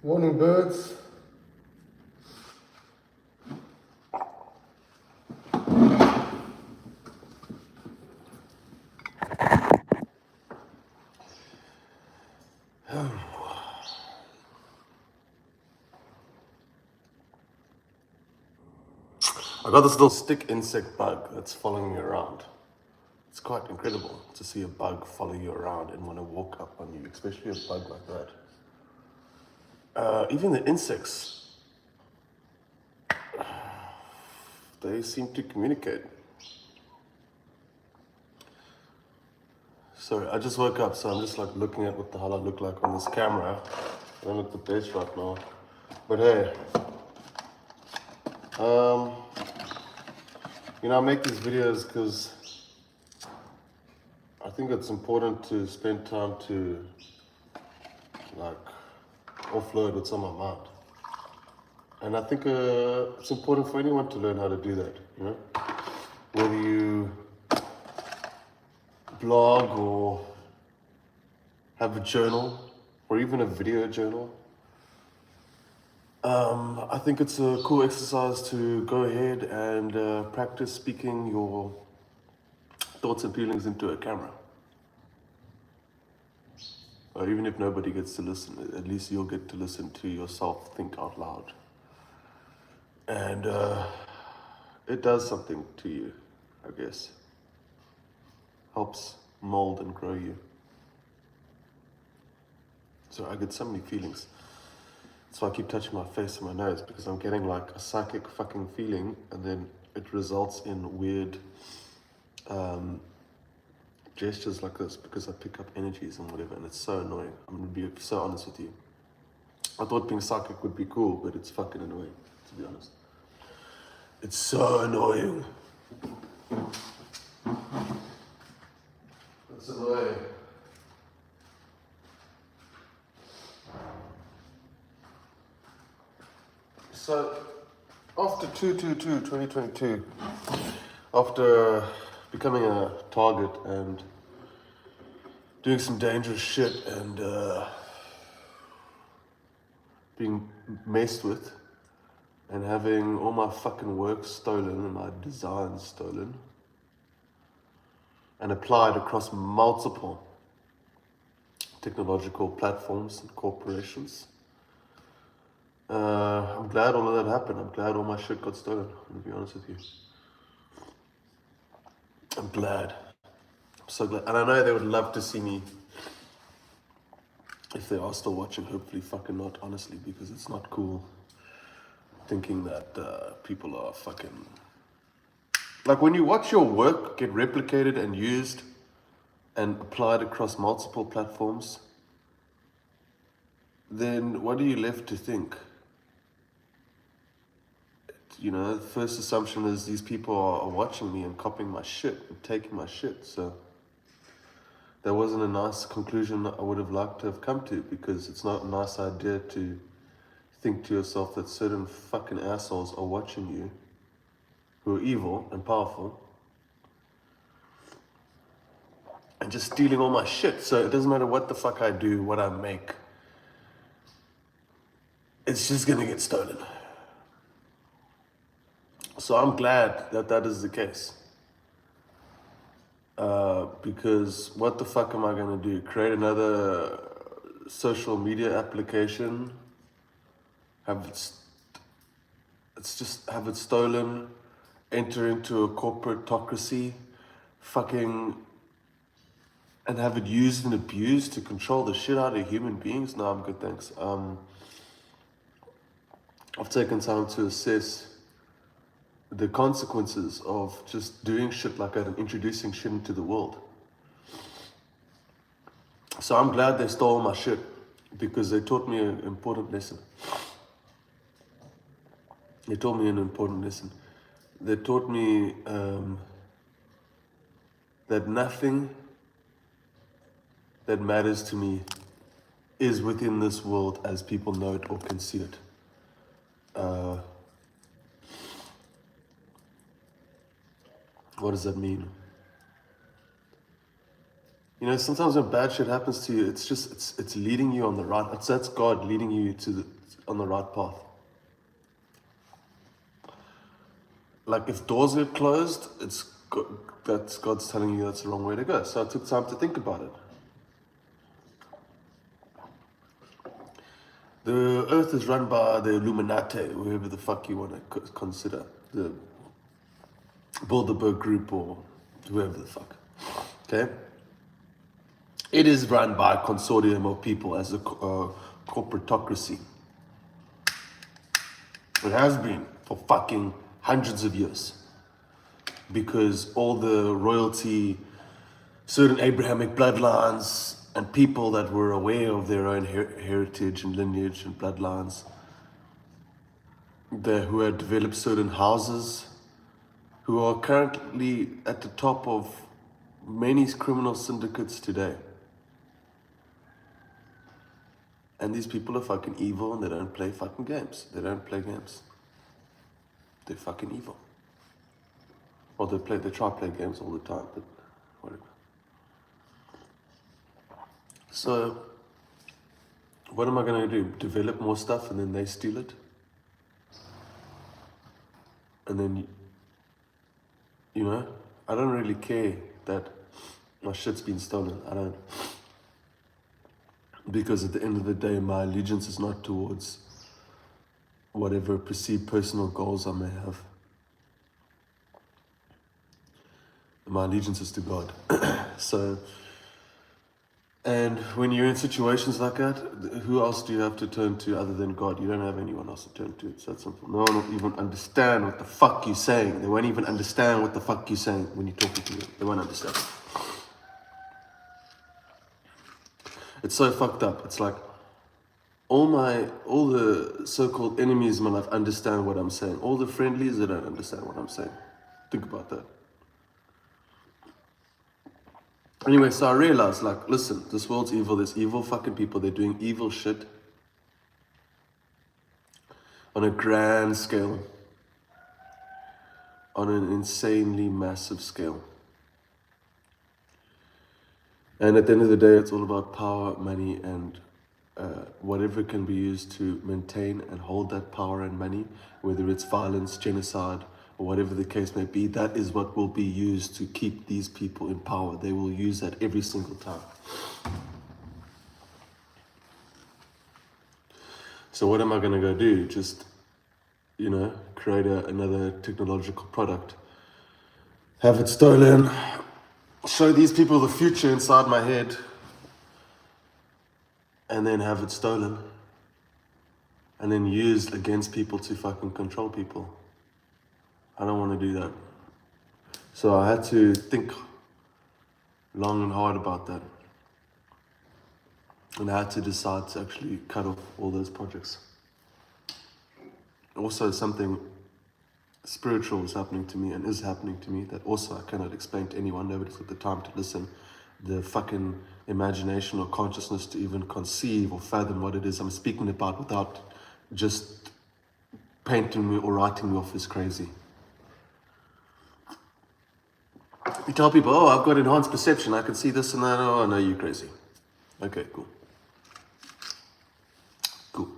Morning, birds. I got this little stick insect bug that's following me around. It's quite incredible to see a bug follow you around and want to walk up on you, especially a bug like that. Even the insects, they seem to communicate. Sorry, I just woke up, so I'm just like looking at what the hell I look like on this camera. I don't look the best right now. But hey, I make these videos because I think it's important to spend time to like offload what's on my mind. And I think it's important for anyone to learn how to do that, Whether you blog or have a journal or even a video journal. I think it's a cool exercise to go ahead and practice speaking your thoughts and feelings into a camera. Or even if nobody gets to listen, at least you'll get to listen to yourself think out loud. And it does something to you, I guess. Helps mold and grow you. So I get so many feelings. So I keep touching my face and my nose because I'm getting like a psychic fucking feeling, and then it results in weird gestures like this because I pick up energies and whatever, and it's so annoying. I'm gonna be so honest with you. I thought being psychic would be cool, but it's fucking annoying, to be honest. It's so annoying. It's annoying. So, after 2/22/2022, after becoming a target and doing some dangerous shit and being messed with and having all my fucking work stolen and my designs stolen and applied across multiple technological platforms and corporations, I'm glad all of that happened. I'm glad all my shit got stolen, to be honest with you. I'm glad. I'm so glad. And I know they would love to see me, if they are still watching, hopefully fucking not, honestly, because it's not cool thinking that people are fucking... Like when you watch your work get replicated and used and applied across multiple platforms, then what are you left to think? The first assumption is these people are watching me and copying my shit and taking my shit. So that wasn't a nice conclusion I would have liked to have come to, because it's not a nice idea to think to yourself that certain fucking assholes are watching you who are evil and powerful and just stealing all my shit. So it doesn't matter what the fuck I do, what I make, it's just gonna get stolen. So I'm glad that that is the case. Because what the fuck am I gonna do? Create another social media application? Have it stolen, enter into a corporatocracy, and have it used and abused to control the shit out of human beings? No, I'm good, thanks. I've taken time to assess the consequences of just doing shit like that and introducing shit into the world. So I'm glad they stole my shit, because they taught me an important lesson. They taught me an important lesson. They taught me that nothing that matters to me is within this world as people know it or can see it. What does that mean? Sometimes when bad shit happens to you, it's leading you on the right. That's God leading you on the right path. Like if doors get closed, that's God's telling you that's the wrong way to go. So I took time to think about it. The earth is run by the Illuminati, whoever the fuck you want to consider. The Bilderberg Group or whoever the fuck. Okay? It is run by a consortium of people as a corporatocracy. It has been for fucking hundreds of years. Because all the royalty, certain Abrahamic bloodlines, and people that were aware of their own heritage and lineage and bloodlines, who had developed certain houses, who are currently at the top of many criminal syndicates today. And these people are fucking evil and they don't play fucking games. They don't play games. They're fucking evil. Or they try to play games all the time, but whatever. So, what am I going to do? Develop more stuff and then they steal it? And then, you know, I don't really care that my shit's been stolen. I don't. Because at the end of the day, my allegiance is not towards whatever perceived personal goals I may have. My allegiance is to God. So, and when you're in situations like that, who else do you have to turn to other than God? You don't have anyone else to turn to. It's that simple. No one will even understand what the fuck you're saying. They won't even understand what the fuck you're saying when you're talking to them. They won't understand. It's so fucked up. It's like all the so-called enemies in my life understand what I'm saying. All the friendlies, they don't understand what I'm saying. Think about that. Anyway, so I realized, like, listen, this world's evil. There's evil fucking people. They're doing evil shit on a grand scale, on an insanely massive scale. And at the end of the day, it's all about power, money, and whatever can be used to maintain and hold that power and money, whether it's violence, genocide, or whatever the case may be. That is what will be used to keep these people in power. They will use that every single time. So what am I going to go do? Just, you know, create another technological product, have it stolen, show these people the future inside my head, and then have it stolen, and then used against people to fucking control people. I don't want to do that. So I had to think long and hard about that. And I had to decide to actually cut off all those projects. Also, something spiritual is happening to me and is happening to me that also I cannot explain to anyone. Nobody's got the time to listen. The fucking imagination or consciousness to even conceive or fathom what it is I'm speaking about without just painting me or writing me off as crazy. You tell people, oh, I've got enhanced perception, I can see this and that. Oh, no, you're crazy. Okay, cool. Cool.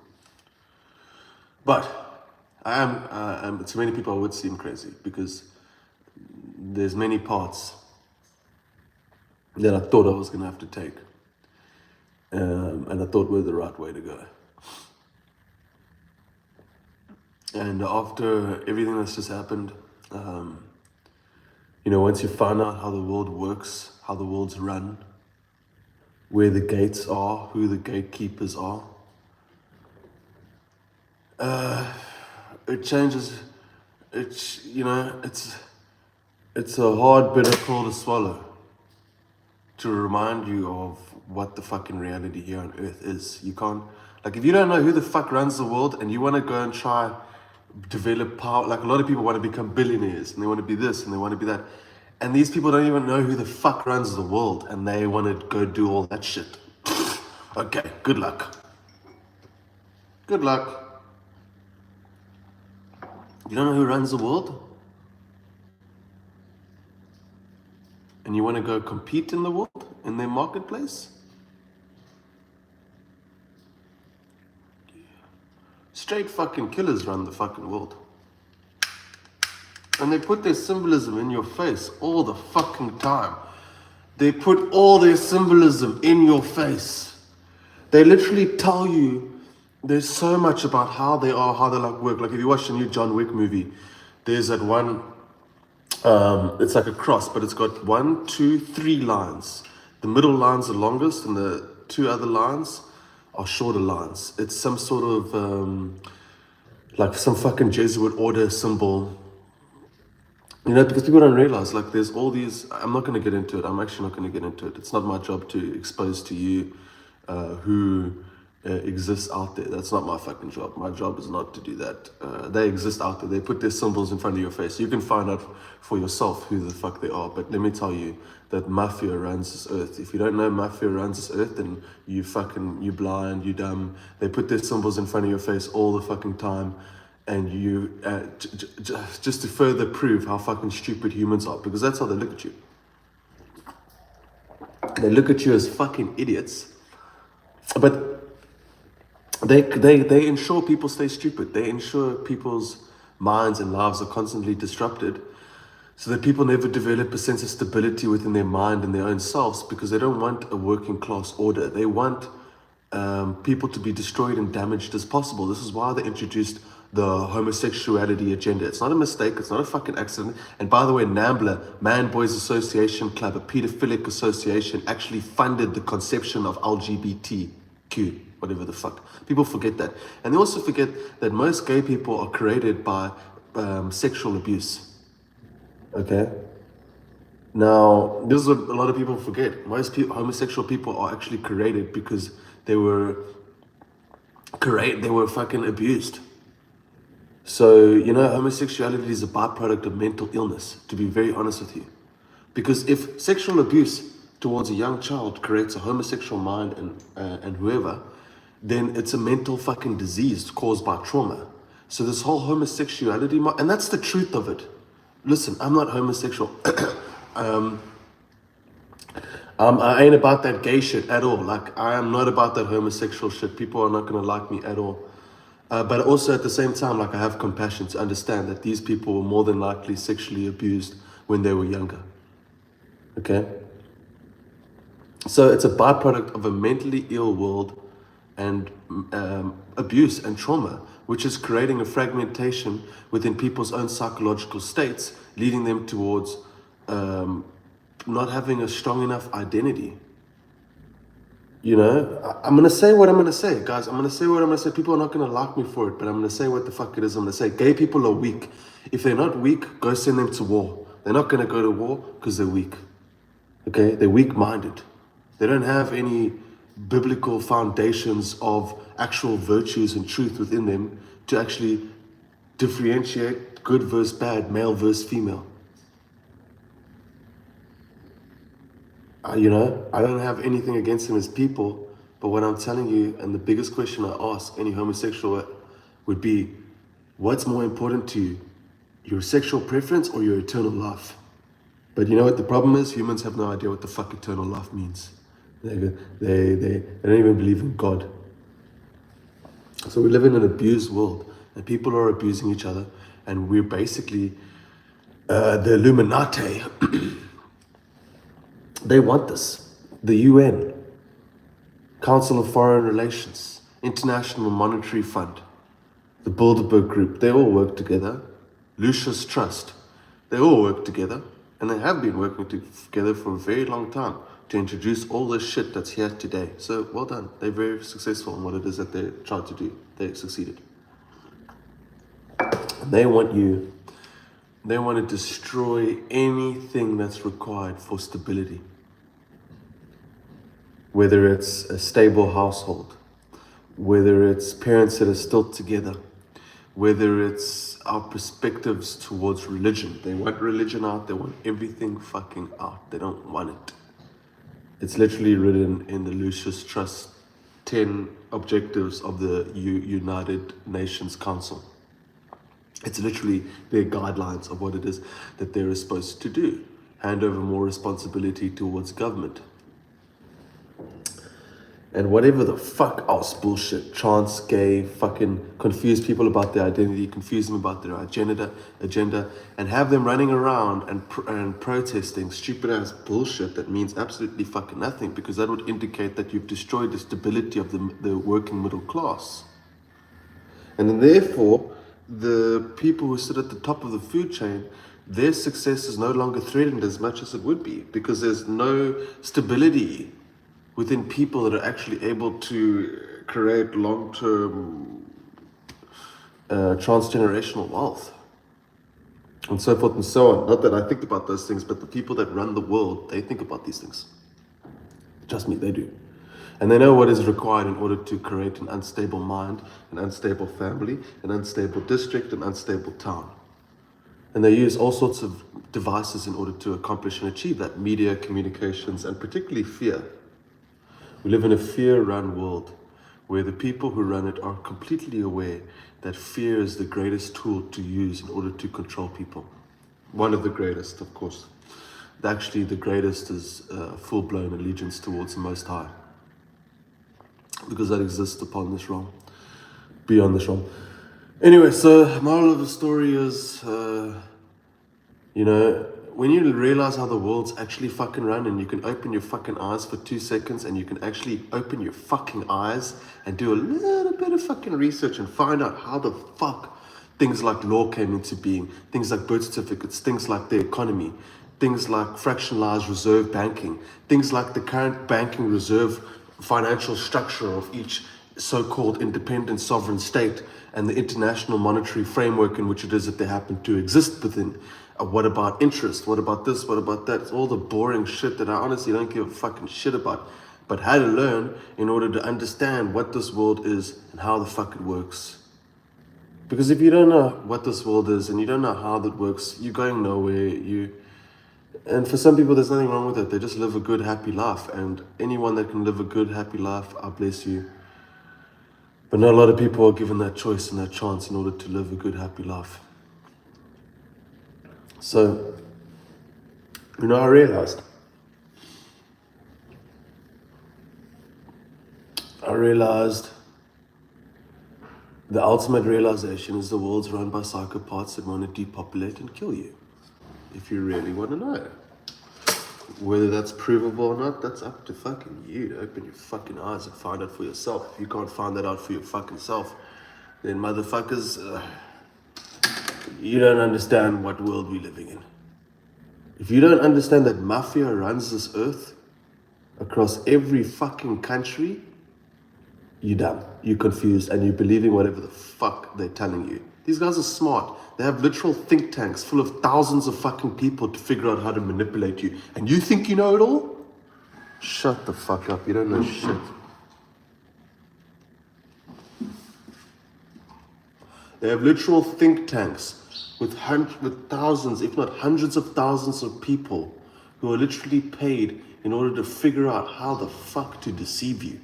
But to many people I would seem crazy because there's many parts that I thought I was going to have to take. And I thought were the right way to go. And after everything that's just happened, you know, once you find out how the world works, how the world's run, where the gates are, who the gatekeepers are, it changes. It's, you know, it's a hard bitter pill to swallow to remind you of what the fucking reality here on earth is. You can't, like, if you don't know who the fuck runs the world and you want to go and try develop power, like a lot of people want to become billionaires and they want to be this and they want to be that, and these people don't even know who the fuck runs the world and they want to go do all that shit. Okay, good luck. Good luck. You don't know who runs the world? And you want to go compete in the world, in their marketplace? straight fucking killers run the fucking world. And they put their symbolism in your face all the fucking time. They put all their symbolism in your face. They literally tell you there's so much about how they are, how they like work. Like if you watch the new John Wick movie, there's that one, it's like a cross, but it's got 1, 2, 3 lines. The middle line's the longest and the 2 other lines are shorter lines. It's some sort of, like some fucking Jesuit order symbol. You know, because people don't realize, like, there's all these, I'm not going to get into it. I'm actually not going to get into it. It's not my job to expose to you who exists out there. That's not my fucking job. My job is not to do that. They exist out there. They put their symbols in front of your face. You can find out for yourself who the fuck they are. But let me tell you that mafia runs this earth. If you don't know mafia runs this earth, then you blind, you dumb. They put their symbols in front of your face all the fucking time. And you, just to further prove how fucking stupid humans are, because that's how they look at you. They look at you as fucking idiots, but they ensure people stay stupid. They ensure people's minds and lives are constantly disrupted, so that people never develop a sense of stability within their mind and their own selves, because they don't want a working class order. They want people to be destroyed and damaged as possible. This is why they introduced the homosexuality agenda. It's not a mistake. It's not a fucking accident. And by the way, NAMBLA, Man Boys Association Club, a pedophilic association, actually funded the conception of LGBTQ, whatever the fuck. People forget that. And they also forget that most gay people are created by sexual abuse. Okay? Now, this is what a lot of people forget. Most homosexual people are actually created because they were fucking abused. So, you know, homosexuality is a byproduct of mental illness, to be very honest with you. Because if sexual abuse towards a young child creates a homosexual mind and whoever, then it's a mental fucking disease caused by trauma. So this whole homosexuality, and that's the truth of it. Listen, I'm not homosexual. I ain't about that gay shit at all. Like, I am not about that homosexual shit. People are not going to like me at all. But also at the same time, like, I have compassion to understand that these people were more than likely sexually abused when they were younger. Okay? So it's a byproduct of a mentally ill world and abuse and trauma, which is creating a fragmentation within people's own psychological states, leading them towards not having a strong enough identity. You know, I'm going to say what I'm going to say, guys. I'm going to say what I'm going to say. People are not going to like me for it, but I'm going to say what the fuck it is I'm going to say. Gay people are weak. If they're not weak, go send them to war. They're not going to go to war because they're weak. Okay? They're weak-minded. They don't have any biblical foundations of actual virtues and truth within them to actually differentiate good versus bad, male versus female. You know, I don't have anything against them as people, but what I'm telling you, and the biggest question I ask any homosexual would be, what's more important to you, your sexual preference or your eternal life? But you know what the problem is? Humans have no idea what the fuck eternal life means. They don't even believe in God. So we live in an abused world, and people are abusing each other, and we're basically the Illuminati. They want this. The UN, Council of Foreign Relations, International Monetary Fund, the Bilderberg Group, they all work together. Lucius Trust, they all work together, and they have been working together for a very long time to introduce all this shit that's here today. So well done. They're very successful in what it is that they tried to do. They succeeded. And they want to destroy anything that's required for stability. Whether it's a stable household, whether it's parents that are still together, whether it's our perspectives towards religion. They want religion out, they want everything fucking out. They don't want it. It's literally written in the Lucius Trust 10 objectives of the United Nations Council. It's literally their guidelines of what it is that they're supposed to do. Hand over more responsibility towards government. and whatever the fuck else bullshit, trans, gay, fucking confuse people about their identity, confuse them about their agenda, and have them running around and protesting stupid ass bullshit that means absolutely fucking nothing, because that would indicate that you've destroyed the stability of the working middle class. And then therefore, the people who sit at the top of the food chain, their success is no longer threatened as much as it would be, because there's no stability within people that are actually able to create long-term transgenerational wealth, and so forth and so on. Not that I think about those things, but the people that run the world, they think about these things. Trust me, they do. And they know what is required in order to create an unstable mind, an unstable family, an unstable district, an unstable town. And they use all sorts of devices in order to accomplish and achieve that: media, communications, and particularly fear. We live in a fear-run world where the people who run it are completely aware that fear is the greatest tool to use in order to control people. One of the greatest, of course. Actually, the greatest is full-blown allegiance towards the Most High, because that exists upon this realm, beyond this realm. Anyway, so moral of the story is, when you realize how the world's actually fucking run, and you can open your fucking eyes for 2 seconds, and you can actually open your fucking eyes and do a little bit of fucking research and find out how the fuck things like law came into being, things like birth certificates, things like the economy, things like fractionalized reserve banking, things like the current banking reserve financial structure of each so-called independent sovereign state, and the international monetary framework in which it is that they happen to exist within. What about interest? What about this? What about that? It's all the boring shit that I honestly don't give a fucking shit about, but had to learn in order to understand what this world is and how the fuck it works. Because if you don't know what this world is and you don't know how that works, you're going nowhere. And for some people, there's nothing wrong with it. They just live a good, happy life. And anyone that can live a good, happy life, I bless you. But not a lot of people are given that choice and that chance in order to live a good, happy life. So, I realized the ultimate realization is the world's run by psychopaths that want to depopulate and kill you. If you really want to know. Whether that's provable or not, that's up to fucking you to open your fucking eyes and find out for yourself. If you can't find that out for your fucking self, then motherfuckers, you don't understand what world we're living in. If you don't understand that mafia runs this earth across every fucking country, you're dumb, you're confused, and you're believing whatever the fuck they're telling you. These guys are smart. They have literal think tanks full of thousands of fucking people to figure out how to manipulate you. And you think you know it all? Shut the fuck up. You don't know shit. They have literal think tanks with thousands, if not hundreds of thousands of people who are literally paid in order to figure out how the fuck to deceive you.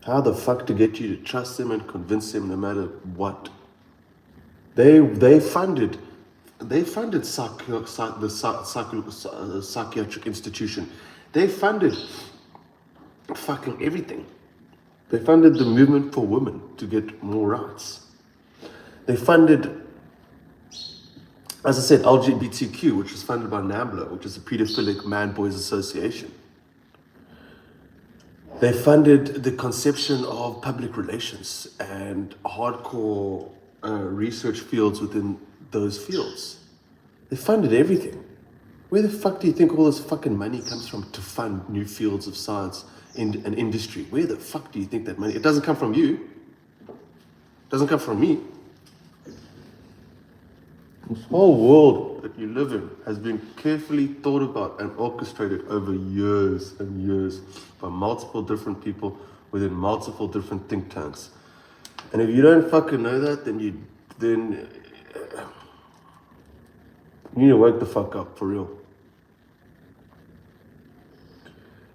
How the fuck to get you to trust them and convince them no matter what. They funded the psychiatric institution. They funded fucking everything. They funded the movement for women to get more rights. They funded, as I said, LGBTQ, which was funded by NAMBLA, which is a pedophilic man-boys association. They funded the conception of public relations and hardcore research fields within those fields. They funded everything. Where the fuck do you think all this fucking money comes from to fund new fields of science in an industry? Where the fuck do you think that money? It doesn't come from you. It doesn't come from me. This whole world that you live in has been carefully thought about and orchestrated over years and years by multiple different people within multiple different think tanks. And if you don't fucking know that, then you need to wake the fuck up, for real.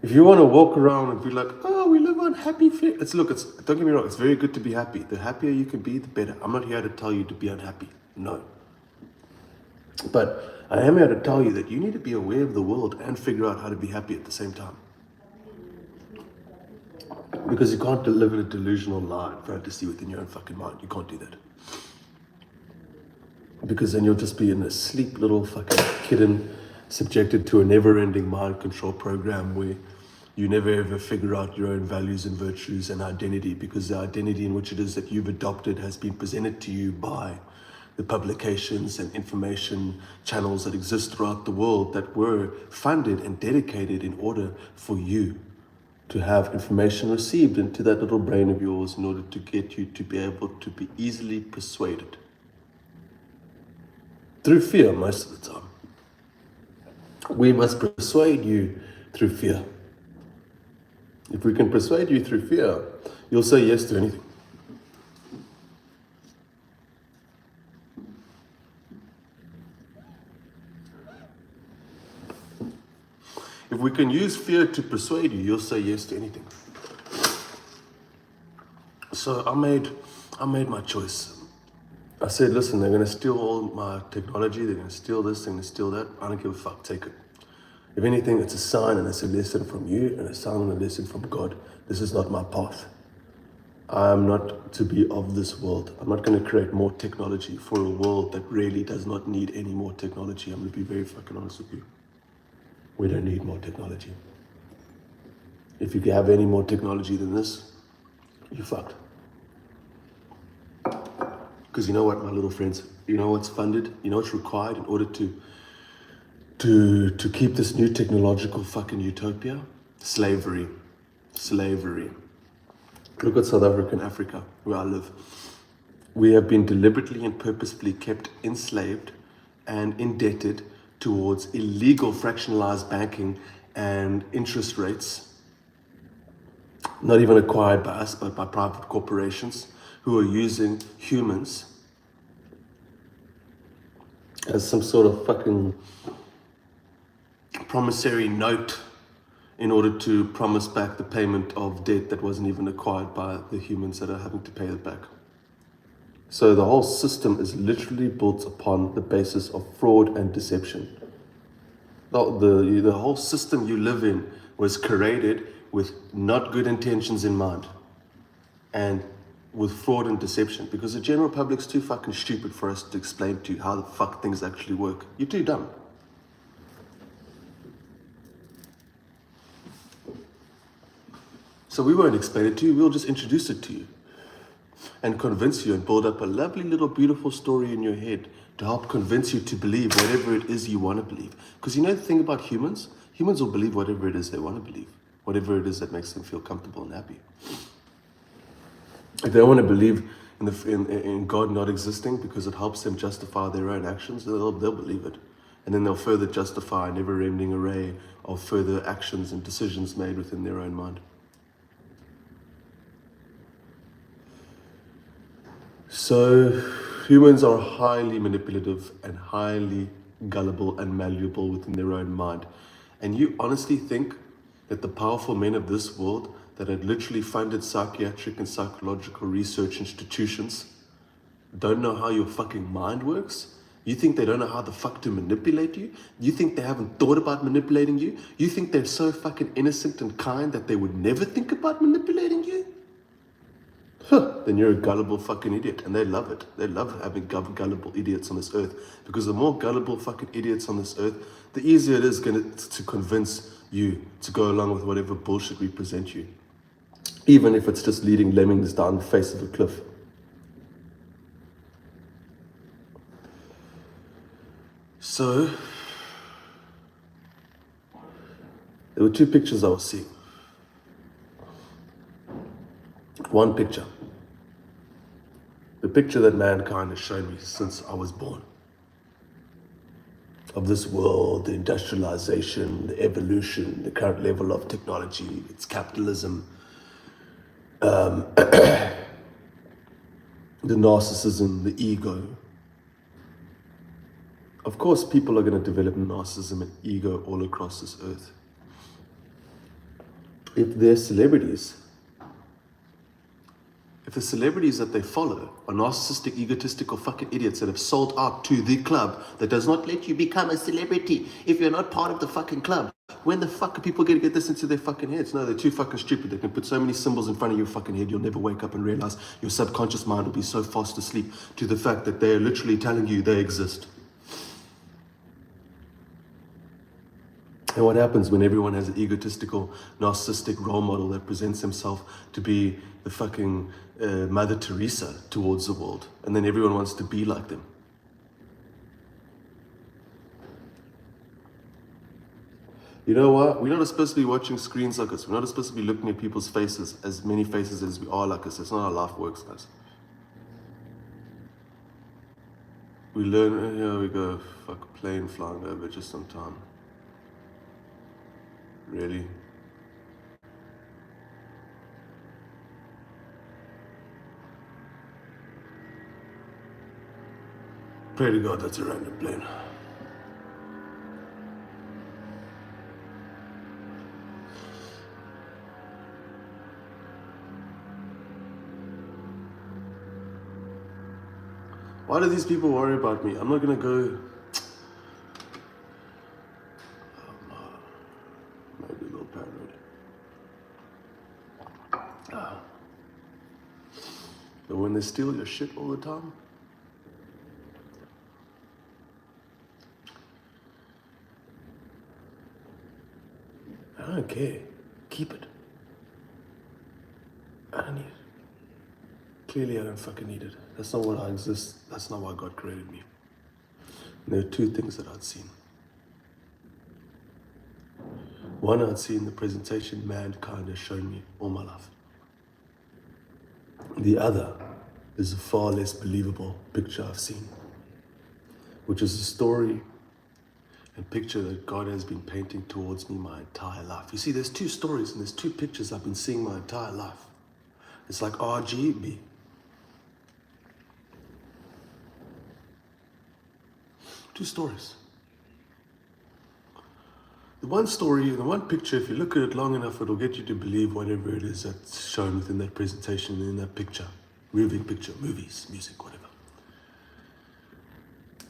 If you want to walk around and be like, oh, we live on happy don't get me wrong, it's very good to be happy. The happier you can be, the better. I'm not here to tell you to be unhappy. No. But I am here to tell you that you need to be aware of the world and figure out how to be happy at the same time. Because you can't live in a delusional lie and fantasy within your own fucking mind. You can't do that. Because then you'll just be in a sleep little fucking kitten, subjected to a never-ending mind control program where you never ever figure out your own values and virtues and identity, because the identity in which it is that you've adopted has been presented to you by the publications and information channels that exist throughout the world that were funded and dedicated in order for you to have information received into that little brain of yours in order to get you to be able to be easily persuaded. Through fear most of the time. We must persuade you through fear. If we can persuade you through fear, you'll say yes to anything. If we can use fear to persuade you, you'll say yes to anything. So I made my choice. I said, listen, they're going to steal all my technology, they're going to steal this, they're going to steal that. I don't give a fuck, take it. If anything, it's a sign and it's a lesson from you and a sign and a lesson from God. This is not my path. I am not to be of this world. I'm not going to create more technology for a world that really does not need any more technology. I'm going to be very fucking honest with you. We don't need more technology. If you have any more technology than this, you're fucked. Because you know what, my little friends, you know what's funded, you know what's required in order to keep this new technological fucking utopia? Slavery. Slavery. Look at South Africa, where I live. We have been deliberately and purposefully kept enslaved and indebted towards illegal fractionalized banking and interest rates, not even acquired by us, but by private corporations who are using humans as some sort of fucking promissory note in order to promise back the payment of debt that wasn't even acquired by the humans that are having to pay it back. So the whole system is literally built upon the basis of fraud and deception. The whole system you live in was created with not good intentions in mind and with fraud and deception, because the general public's too fucking stupid for us to explain to you how the fuck things actually work. You're too dumb. So we won't explain it to you, we'll just introduce it to you and convince you and build up a lovely little beautiful story in your head to help convince you to believe whatever it is you want to believe. Because you know the thing about humans? Humans will believe whatever it is they want to believe, whatever it is that makes them feel comfortable and happy. If they want to believe in God not existing because it helps them justify their own actions, they'll believe it. And then they'll further justify a never-ending array of further actions and decisions made within their own mind. So humans are highly manipulative and highly gullible and malleable within their own mind. And you honestly think that the powerful men of this world that had literally funded psychiatric and psychological research institutions don't know how your fucking mind works? You think they don't know how the fuck to manipulate you? You think they haven't thought about manipulating you? You think they're so fucking innocent and kind that they would never think about manipulating you? Then you're a gullible fucking idiot, and they love it. They love having gullible idiots on this earth, because the more gullible fucking idiots on this earth, the easier it is to convince you to go along with whatever bullshit we present you, even if it's just leading lemmings down the face of a cliff. So there were two pictures I was seeing. One picture, the picture that mankind has shown me since I was born, of this world, the industrialization, the evolution, the current level of technology, its capitalism, the narcissism, the ego. Of course, people are going to develop narcissism and ego all across this earth. If they're celebrities, If the celebrities that they follow are narcissistic, egotistical fucking idiots that have sold out to the club that does not let you become a celebrity if you're not part of the fucking club, when the fuck are people going to get this into their fucking heads? No, they're too fucking stupid. They can put so many symbols in front of your fucking head, you'll never wake up and realize your subconscious mind will be so fast asleep to the fact that they're literally telling you they exist. And what happens when everyone has an egotistical, narcissistic role model that presents himself to be the fucking Mother Teresa towards the world, and then everyone wants to be like them? You know what? We're not supposed to be watching screens like this. We're not supposed to be looking at people's faces, as many faces as we are like us. That's not how life works, guys. We learn, here we go, fuck, plane flying over just on time. Really? Pray to God that's a random plane. Why do these people worry about me? I'm not gonna go. Maybe a little paranoid. But when they steal your shit all the time, I don't care. Keep it. I don't need it. Clearly I don't fucking need it. That's not what I exist. That's not why God created me. And there are two things that I'd seen. One, I'd seen the presentation mankind has shown me all my life. The other is a far less believable picture I've seen, which is a story and picture that God has been painting towards me my entire life. You see, there's two stories and there's two pictures I've been seeing my entire life. It's like RGB. Two stories. The one story, the one picture, if you look at it long enough, it'll get you to believe whatever it is that's shown within that presentation, in that picture. Moving picture, movies, music, whatever.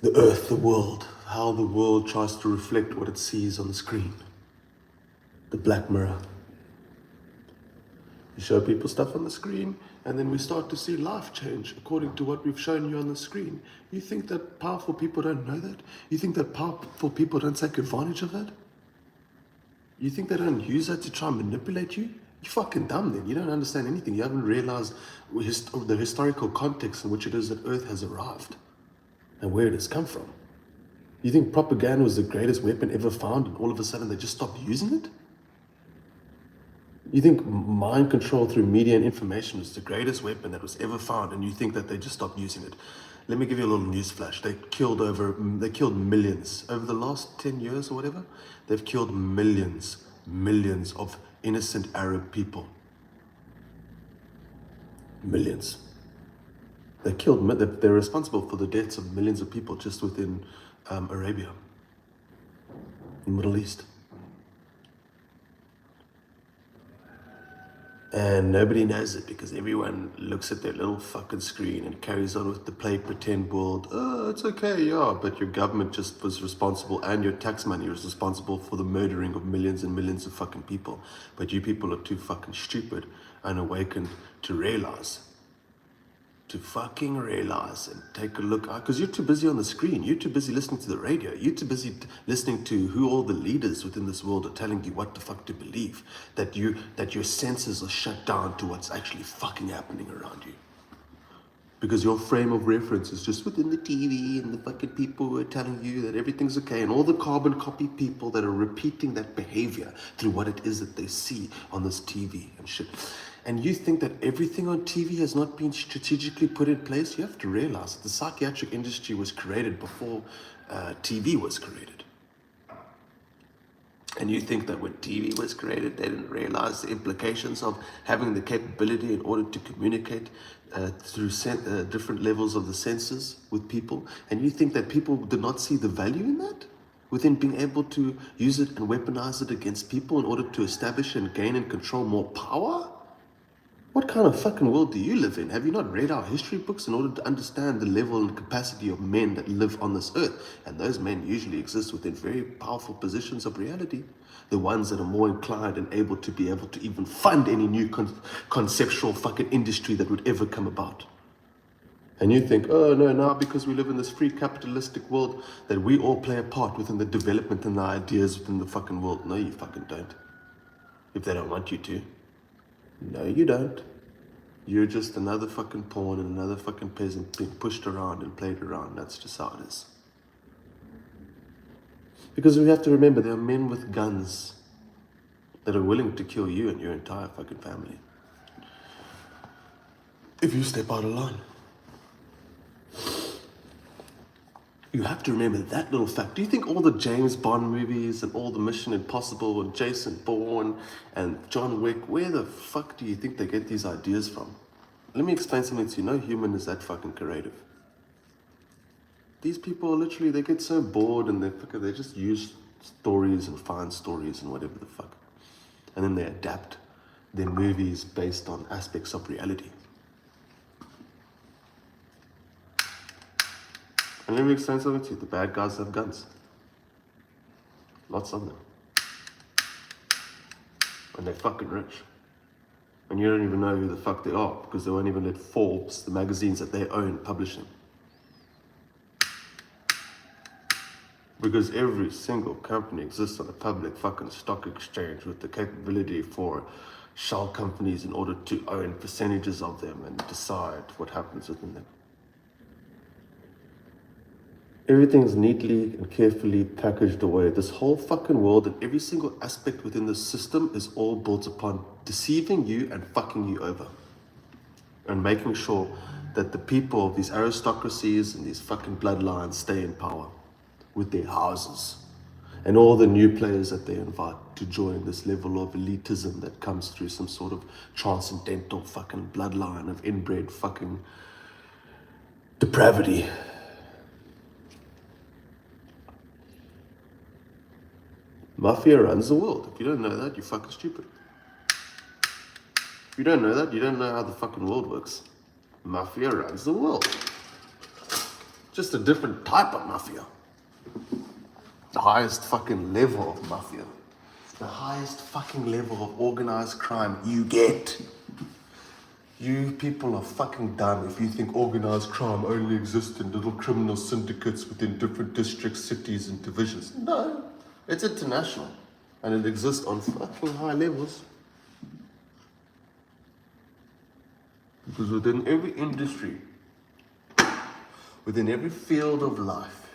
The earth, the world, how the world tries to reflect what it sees on the screen. The black mirror. You show people stuff on the screen, and then we start to see life change according to what we've shown you on the screen. You think that powerful people don't know that? You think that powerful people don't take advantage of that? You think they don't use that to try and manipulate you? You're fucking dumb then. You don't understand anything. You haven't realized the historical context in which it is that Earth has arrived and where it has come from. You think propaganda was the greatest weapon ever found and all of a sudden they just stopped using it? You think mind control through media and information was the greatest weapon that was ever found and you think that they just stopped using it? Let me give you a little news flash. They killed millions. Over the last 10 years or whatever, they've killed millions of innocent Arab people. Millions. They're responsible for the deaths of millions of people just within Arabia, in the Middle East. And nobody knows it because everyone looks at their little fucking screen and carries on with the play pretend world. Oh, it's okay, yeah, but your government just was responsible and your tax money was responsible for the murdering of millions and millions of fucking people. But you people are too fucking stupid and awakened to fucking realize and take a look, because you're too busy on the screen, you're too busy listening to the radio, you're too busy listening to who all the leaders within this world are telling you what the fuck to believe, that your senses are shut down to what's actually fucking happening around you. Because your frame of reference is just within the TV and the fucking people who are telling you that everything's okay, and all the carbon copy people that are repeating that behavior through what it is that they see on this TV and shit. And you think that everything on TV has not been strategically put in place? You have to realize that the psychiatric industry was created before TV was created. And you think that when TV was created, they didn't realize the implications of having the capability in order to communicate through different levels of the senses with people? And you think that people did not see the value in that? Within being able to use it and weaponize it against people in order to establish and gain and control more power? What kind of fucking world do you live in? Have you not read our history books in order to understand the level and capacity of men that live on this earth? And those men usually exist within very powerful positions of reality. The ones that are more inclined and able to even fund any new conceptual fucking industry that would ever come about. And you think, oh no, now because we live in this free capitalistic world, that we all play a part within the development and the ideas within the fucking world. No, you fucking don't. If they don't want you to. No, you don't. You're just another fucking pawn and another fucking peasant being pushed around and played around. That's just how it is. Because we have to remember, there are men with guns that are willing to kill you and your entire fucking family if you step out of line. You have to remember that little fact. Do you think all the James Bond movies and all the Mission Impossible and Jason Bourne and John Wick, where the fuck do you think they get these ideas from? Let me explain something to you. No human is that fucking creative. These people are literally, they get so bored and they just use stories and find stories and whatever the fuck. And then they adapt their movies based on aspects of reality. And let me explain something to you. The bad guys have guns. Lots of them. And they're fucking rich. And you don't even know who the fuck they are because they won't even let Forbes, the magazines that they own, publish them. Because every single company exists on a public fucking stock exchange with the capability for shell companies in order to own percentages of them and decide what happens within them. Everything is neatly and carefully packaged away. This whole fucking world and every single aspect within the system is all built upon deceiving you and fucking you over. And making sure that the people of these aristocracies and these fucking bloodlines stay in power with their houses. And all the new players that they invite to join this level of elitism that comes through some sort of transcendental fucking bloodline of inbred fucking depravity. Mafia runs the world. If you don't know that, you're fucking stupid. If you don't know that, you don't know how the fucking world works. Mafia runs the world. Just a different type of mafia. The highest fucking level of mafia. The highest fucking level of organized crime you get. You people are fucking dumb if you think organized crime only exists in little criminal syndicates within different districts, cities, and divisions. No. It's international, and it exists on fucking high levels. Because within every industry, within every field of life,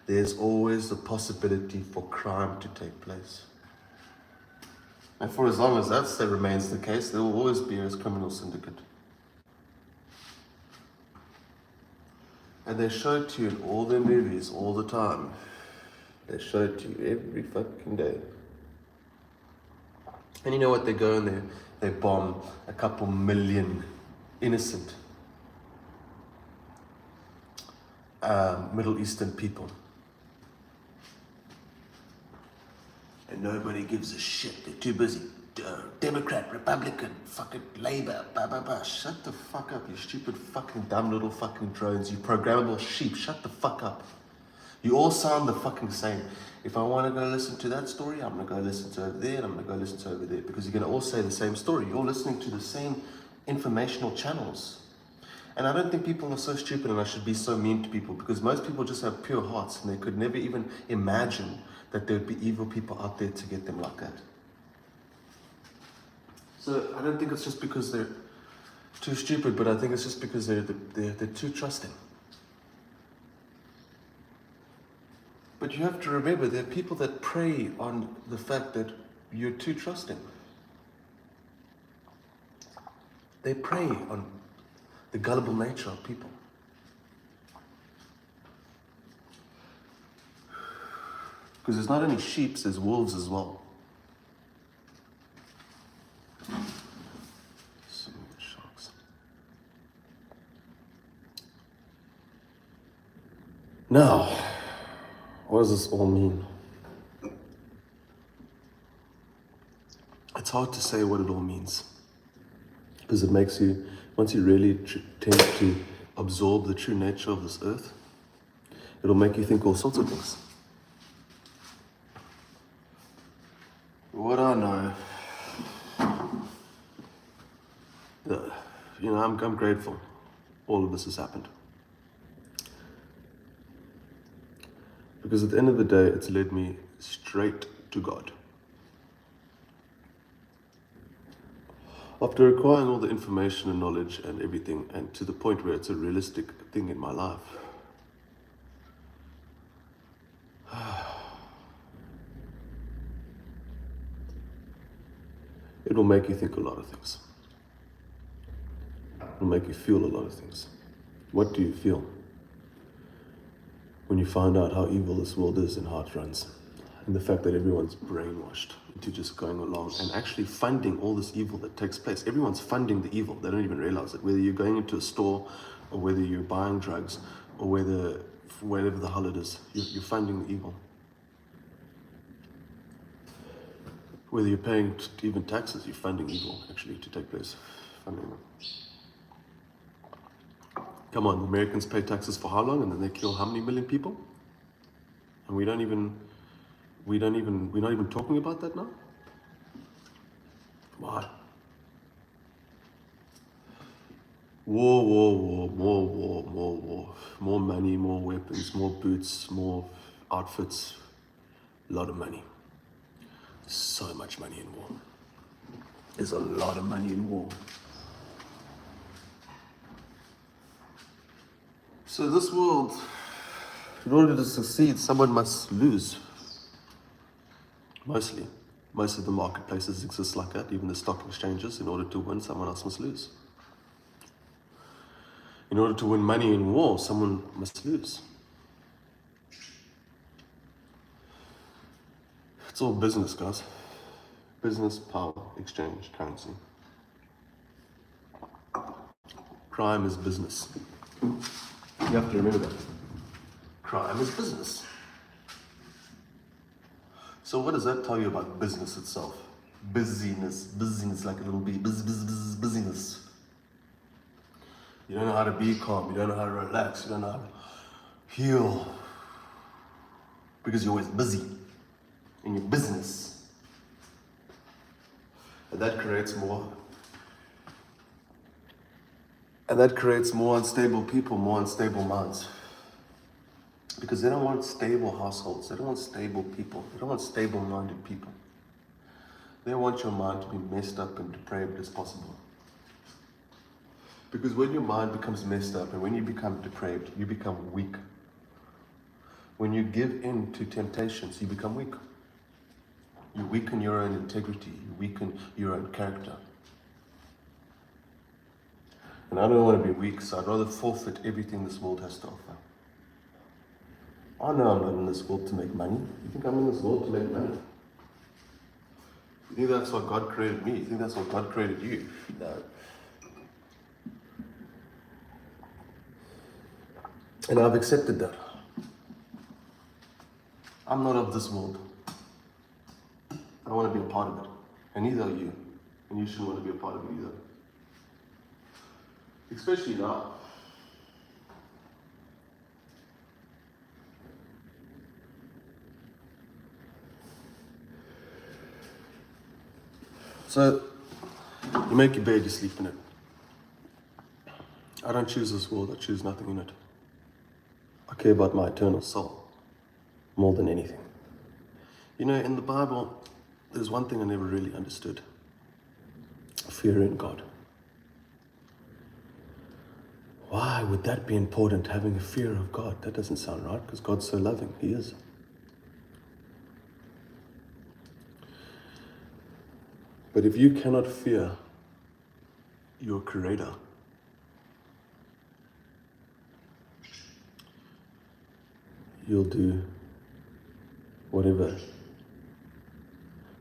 there's always the possibility for crime to take place. And for as long as that remains the case, there will always be a criminal syndicate. And they show it to you in all their movies all the time. They show it to you every fucking day. And you know what? They go in there, they bomb a couple million innocent Middle Eastern people. And nobody gives a shit. They're too busy. Democrat, Republican, fucking Labour, blah, blah, blah. Shut the fuck up, you stupid fucking dumb little fucking drones. You programmable sheep. Shut the fuck up. You all sound the fucking same. If I want to go listen to that story, I'm going to go listen to over there, and I'm going to go listen to over there. Because you're going to all say the same story. You're all listening to the same informational channels. And I don't think people are so stupid and I should be so mean to people, because most people just have pure hearts and they could never even imagine that there would be evil people out there to get them like that. So I don't think it's just because they're too stupid, but I think it's just because they're too trusting. But you have to remember, there are people that prey on the fact that you're too trusting. They prey on the gullible nature of people. Because there's not only sheep, there's wolves as well. Sharks. Now, what does this all mean? It's hard to say what it all means. Because it makes you, once you really tend to absorb the true nature of this earth, it'll make you think all sorts of things. What I know, I'm grateful all of this has happened. Because at the end of the day, it's led me straight to God. After acquiring all the information and knowledge and everything, and to the point where it's a realistic thing in my life, it will make you think a lot of things. It will make you feel a lot of things. What do you feel when you find out how evil this world is and how it runs? And the fact that everyone's brainwashed into just going along and actually funding all this evil that takes place. Everyone's funding the evil. They don't even realize it. Whether you're going into a store or whether you're buying drugs or whatever the hell it is, you're funding the evil. Whether you're paying even taxes, you're funding evil actually to take place. Funding them. Come on, the Americans pay taxes for how long and then they kill how many million people? And we're not even talking about that now? Why? War, more money, more weapons, more boots, more outfits, a lot of money. So much money in war. There's a lot of money in war. So this world, in order to succeed, someone must lose. Mostly. Most of the marketplaces exist like that, even the stock exchanges. In order to win, someone else must lose. In order to win money in war, someone must lose. It's all business, guys. Business, power, exchange, currency. Crime is business. You have to remember that. Crime is business. So what does that tell you about business itself? Busyness like a little bee. Busyness. You don't know how to be calm. You don't know how to relax. You don't know how to heal. Because you're always busy in your business. And that creates more unstable people, more unstable minds. Because they don't want stable households. They don't want stable people. They don't want stable-minded people. They want your mind to be messed up and depraved as possible. Because when your mind becomes messed up and when you become depraved, you become weak. When you give in to temptations, you become weak. You weaken your own integrity. You weaken your own character. And I don't want to be weak, so I'd rather forfeit everything this world has to offer. I know I'm not in this world to make money. You think I'm in this world to make money? You think that's what God created me? You think that's what God created you? No. And I've accepted that. I'm not of this world. I want to be a part of it. And neither are you. And you shouldn't want to be a part of it either. Especially now. So, you make your bed, you sleep in it. I don't choose this world, I choose nothing in it. I care about my eternal soul more than anything. You know, in the Bible, there's one thing I never really understood. Fear in God. Why would that be important, having a fear of God? That doesn't sound right, because God's so loving. He is. But if you cannot fear your Creator, you'll do whatever.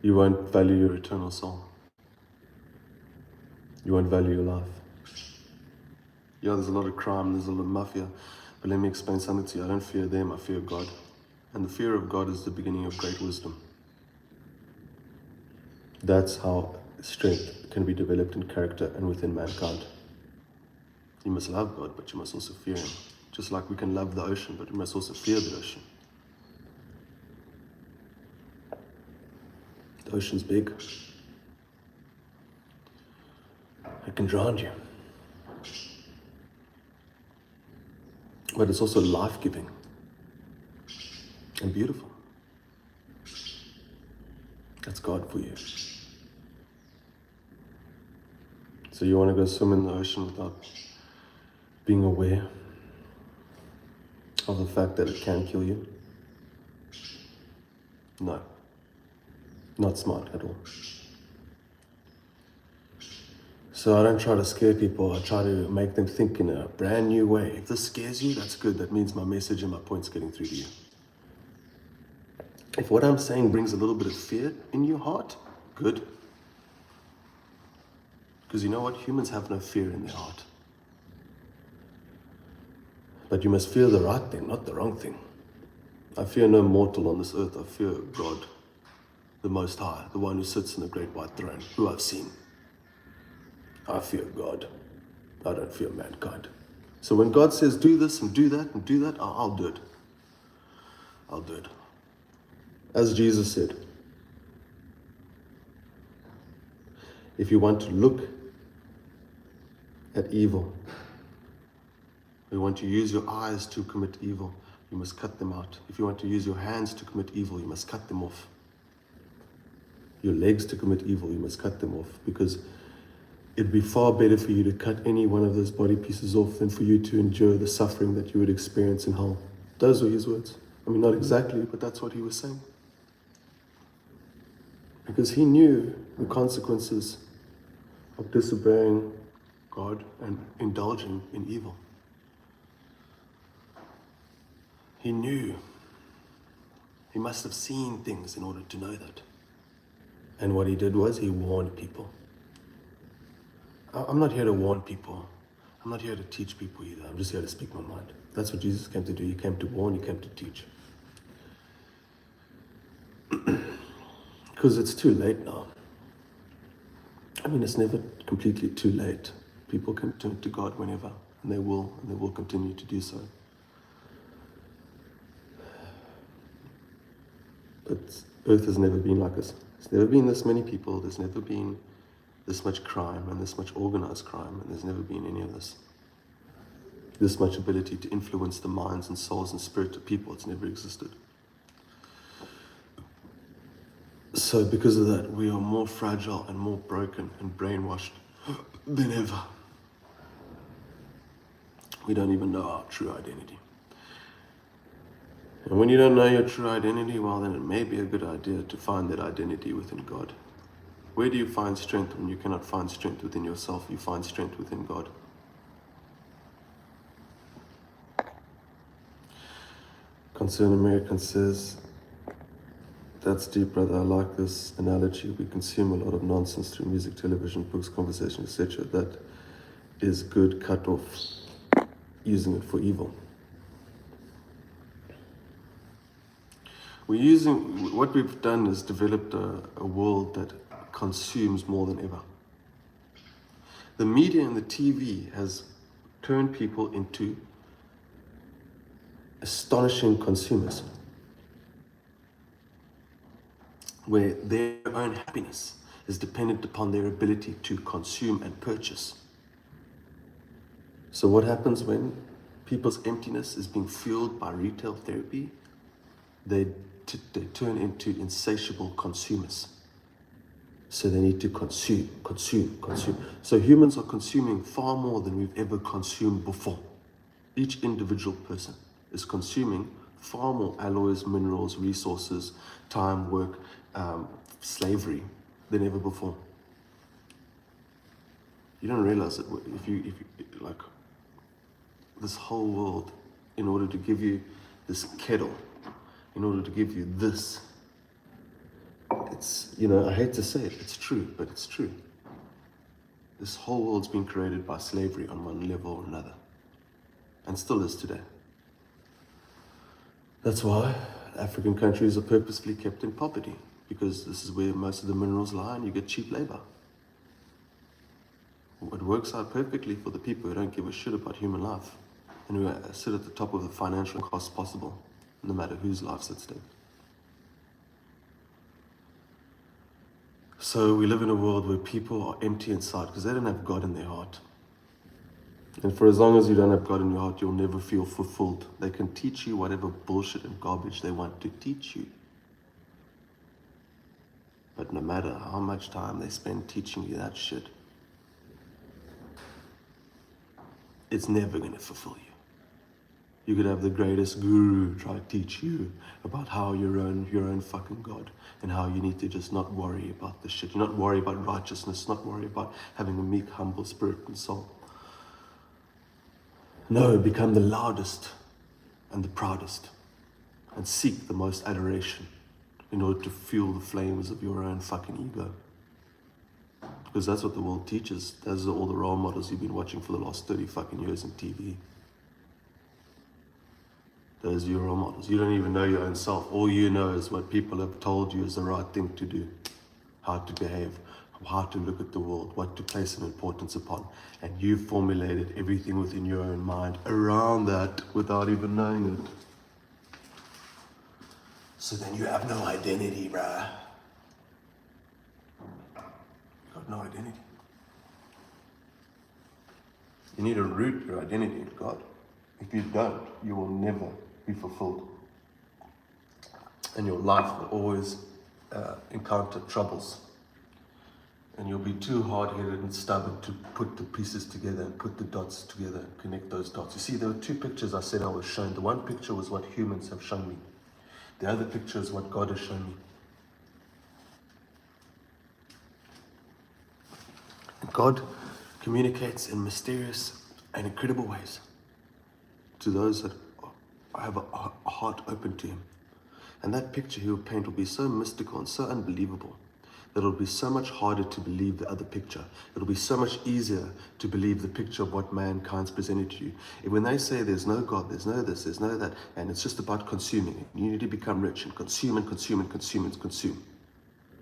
You won't value your eternal soul. You won't value your life. Yeah, there's a lot of crime, there's a lot of mafia, but let me explain something to you. I don't fear them, I fear God. And the fear of God is the beginning of great wisdom. That's how strength can be developed in character and within mankind. You must love God, but you must also fear Him. Just like we can love the ocean, but we must also fear the ocean. The ocean's big. It can drown you. But it's also life-giving and beautiful. That's God for you. So you want to go swim in the ocean without being aware of the fact that it can kill you? No. Not smart at all. So I don't try to scare people. I try to make them think in a brand new way. If this scares you, that's good. That means my message and my point's getting through to you. If what I'm saying brings a little bit of fear in your heart, good. Because you know what? Humans have no fear in their heart. But you must fear the right thing, not the wrong thing. I fear no mortal on this earth. I fear God, the Most High, the one who sits in the great white throne, who I've seen. I fear God. I don't fear mankind. So when God says do this and do that and do that, I'll do it. I'll do it. As Jesus said, if you want to look at evil, if you want to use your eyes to commit evil, you must cut them out. If you want to use your hands to commit evil, you must cut them off. Your legs to commit evil, you must cut them off, because it'd be far better for you to cut any one of those body pieces off than for you to endure the suffering that you would experience in hell. Those were his words. I mean, not exactly, but that's what he was saying. Because he knew the consequences of disobeying God and indulging in evil. He knew. He must have seen things in order to know that. And what he did was he warned people. I'm not here to warn people. I'm not here to teach people either. I'm just here to speak my mind. That's what Jesus came to do. He came to warn, he came to teach. Because it's too late now. I mean, it's never completely too late. People can turn to God whenever, and they will continue to do so. But Earth has never been like this. There's never been this many people. There's never been this much crime and this much organized crime, and there's never been any of this. This much ability to influence the minds and souls and spirit of people. It's never existed. So because of that, we are more fragile and more broken and brainwashed than ever. We don't even know our true identity. And when you don't know your true identity, well, then it may be a good idea to find that identity within God. Where do you find strength when you cannot find strength within yourself? You find strength within God. Concerned American says, that's deep, brother. I like this analogy. We consume a lot of nonsense through music, television, books, conversation, etc. That is good. Cut off using it for evil. What we've done is developed a world that consumes more than ever. The media and the TV has turned people into astonishing consumers, where their own happiness is dependent upon their ability to consume and purchase. So what happens when people's emptiness is being fueled by retail therapy? They turn into insatiable consumers. So they need to consume. So humans are consuming far more than we've ever consumed before. Each individual person is consuming far more alloys, minerals, resources, time, work, slavery than ever before. You don't realize that if you like this whole world, in order to give you this kettle, in order to give you this, it's, I hate to say it, it's true, but it's true. This whole world's been created by slavery on one level or another, and still is today. That's why African countries are purposefully kept in poverty, because this is where most of the minerals lie and you get cheap labor. It works out perfectly for the people who don't give a shit about human life and who sit at the top of the financial costs possible, no matter whose life's at stake. So we live in a world where people are empty inside because they don't have God in their heart. And for as long as you don't have God in your heart, you'll never feel fulfilled. They can teach you whatever bullshit and garbage they want to teach you. But no matter how much time they spend teaching you that shit, it's never going to fulfill you. You could have the greatest guru try to teach you about how your own fucking God and how you need to just not worry about the shit. You're not worry about righteousness, not worry about having a meek, humble spirit and soul. No, become the loudest and the proudest and seek the most adoration in order to fuel the flames of your own fucking ego. Because that's what the world teaches. Those are all the role models you've been watching for the last 30 fucking years on TV. Those are your role models. You don't even know your own self. All you know is what people have told you is the right thing to do, how to behave, how to look at the world, what to place an importance upon. And you've formulated everything within your own mind around that without even knowing it. So then you have no identity, bruh. You got no identity. You need to root your identity in God. If you don't, you will never be fulfilled. And your life will always encounter troubles. And you'll be too hard-headed and stubborn to put the pieces together and put the dots together and connect those dots. You see, there were two pictures I said I was shown. The one picture was what humans have shown me. The other picture is what God has shown me. And God communicates in mysterious and incredible ways to those that have a heart open to Him. And that picture He will paint will be so mystical and so unbelievable that it'll be so much harder to believe the other picture. It'll be so much easier to believe the picture of what mankind's presented to you. When they say there's no God, there's no this, there's no that, and it's just about consuming it. You need to become rich and consume and consume and consume and consume.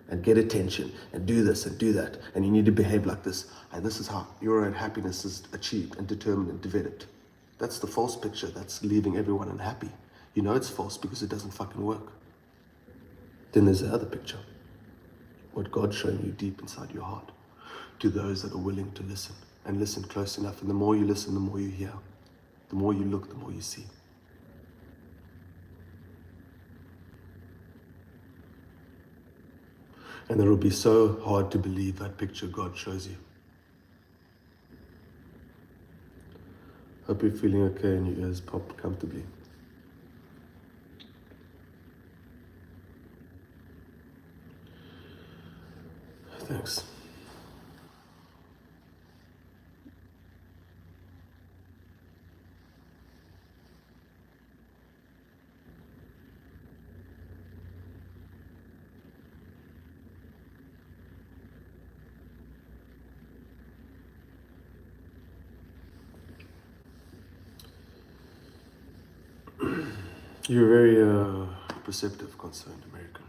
And get attention and do this and do that. And you need to behave like this. And this is how your own happiness is achieved and determined and developed. That's the false picture that's leaving everyone unhappy. You know it's false because it doesn't fucking work. Then there's the other picture. What God's showing you deep inside your heart. To those that are willing to listen. And listen close enough. And the more you listen, the more you hear. The more you look, the more you see. And it will be so hard to believe that picture God shows you. Hope you're feeling okay and your ears popped comfortably. Thanks. You're a very perceptive, concerned American.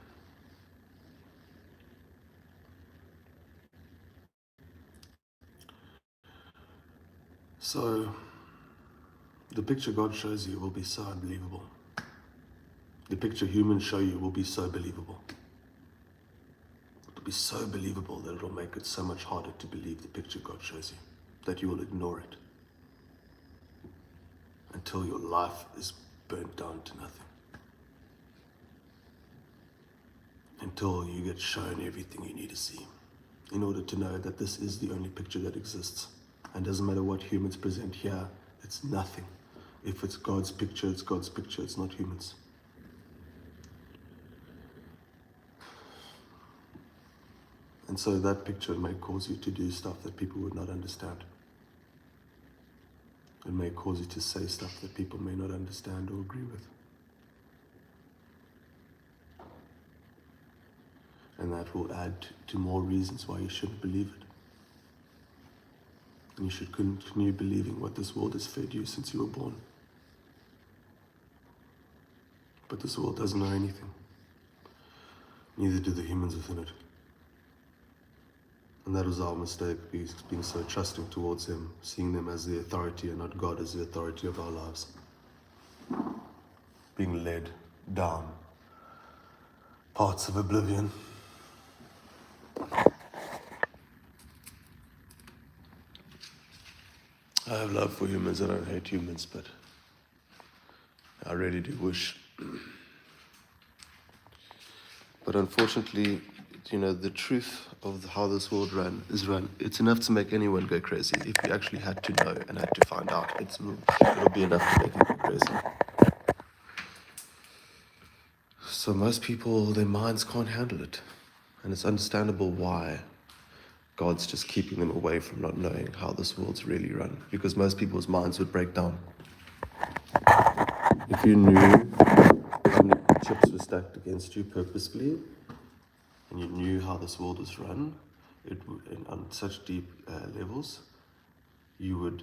So, the picture God shows you will be so unbelievable. The picture humans show you will be so believable. It'll be so believable that it'll make it so much harder to believe the picture God shows you, that you will ignore it until your life is burnt down to nothing. Until you get shown everything you need to see in order to know that this is the only picture that exists. And doesn't matter what humans present here, it's nothing. If it's God's picture, it's God's picture, it's not humans. And so that picture may cause you to do stuff that people would not understand. It may cause you to say stuff that people may not understand or agree with. And that will add to more reasons why you shouldn't believe it. And you should continue believing what this world has fed you since you were born. But this world doesn't know anything. Neither do the humans within it. And that was our mistake, being so trusting towards Him, seeing them as the authority and not God as the authority of our lives. Being led down parts of oblivion. I have love for humans, I don't hate humans, but I really do wish. But unfortunately, the truth of how this world is run, it's enough to make anyone go crazy. If you actually had to know and had to find out, it'll be enough to make you go crazy. So most people, their minds can't handle it. And it's understandable why God's just keeping them away from not knowing how this world's really run. Because most people's minds would break down. If you knew how many chips were stacked against you purposefully, and you knew how this world was run, and on such deep levels, it would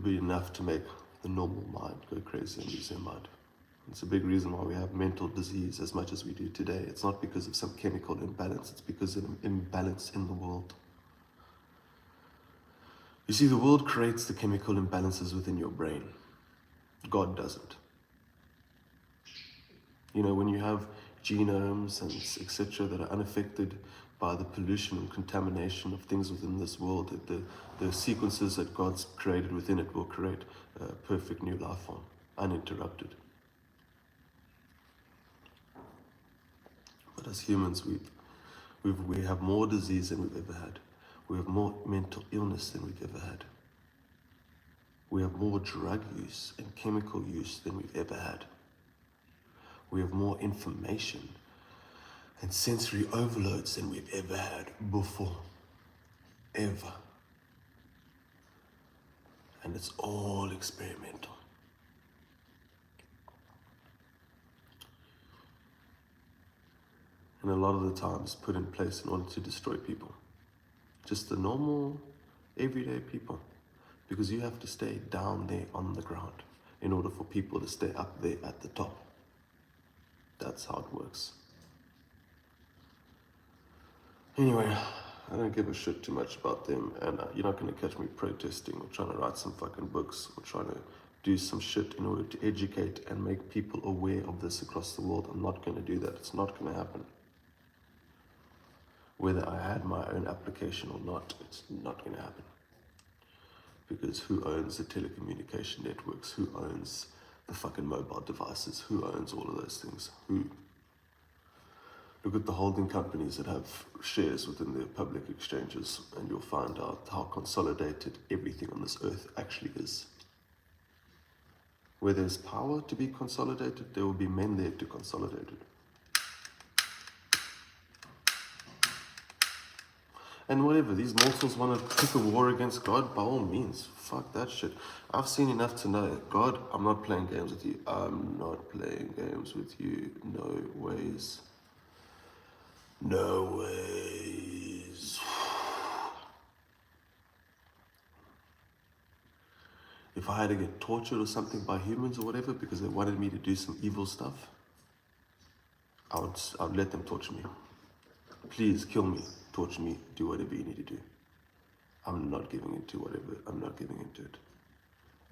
be enough to make the normal mind go crazy and lose their mind. It's a big reason why we have mental disease as much as we do today. It's not because of some chemical imbalance, it's because of an imbalance in the world. You see, the world creates the chemical imbalances within your brain. God doesn't. When you have genomes and etc. that are unaffected by the pollution and contamination of things within this world, the sequences that God's created within it will create a perfect new life form, uninterrupted. But as humans, we have more disease than we've ever had. We have more mental illness than we've ever had. We have more drug use and chemical use than we've ever had. We have more information and sensory overloads than we've ever had before. Ever. And it's all experimental. And a lot of the times put in place in order to destroy people. Just the normal, everyday people. Because you have to stay down there on the ground in order for people to stay up there at the top. That's how it works. Anyway, I don't give a shit too much about them, and you're not going to catch me protesting or trying to write some fucking books or trying to do some shit in order to educate and make people aware of this across the world. I'm not going to do that. It's not going to happen. Whether I had my own application or not, it's not going to happen. Because who owns the telecommunication networks? Who owns the fucking mobile devices? Who owns all of those things? Who? Look at the holding companies that have shares within their public exchanges, and you'll find out how consolidated everything on this earth actually is. Where there's power to be consolidated, there will be men there to consolidate it. And whatever, these mortals want to pick a war against God, by all means, fuck that shit. I've seen enough to know, God, I'm not playing games with you. I'm not playing games with you. No ways. No ways. If I had to get tortured or something by humans or whatever because they wanted me to do some evil stuff, I'd let them torture me. Please kill me, torture me, do whatever you need to do. I'm not giving into whatever. I'm not giving into it.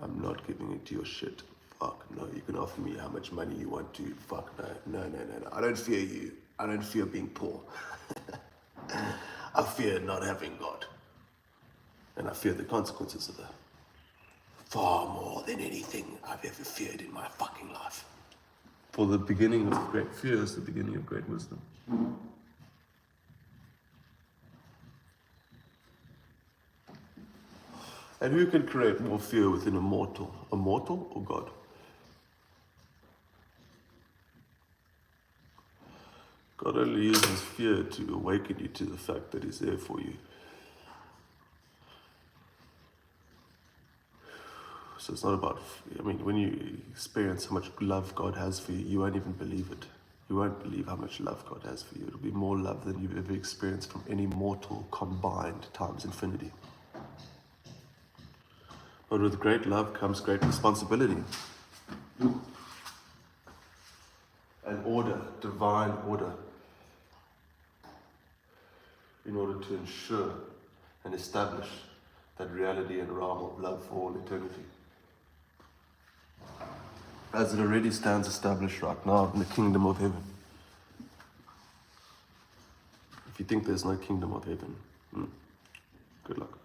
I'm not giving into your shit. Fuck no. You can offer me how much money you want to. Fuck no. No. I don't fear you. I don't fear being poor. I fear not having God. And I fear the consequences of that. Far more than anything I've ever feared in my fucking life. For the beginning of great fear is the beginning of great wisdom. And who can create more fear within a mortal? A mortal or God? God only uses fear to awaken you to the fact that He's there for you. So it's not about, when you experience how much love God has for you, you won't even believe it. You won't believe how much love God has for you. It'll be more love than you've ever experienced from any mortal combined times infinity. But with great love comes great responsibility. And order, divine order. in order to ensure and establish that reality and realm of love for all eternity. As it already stands established right now in the kingdom of heaven. If you think there's no kingdom of heaven, good luck.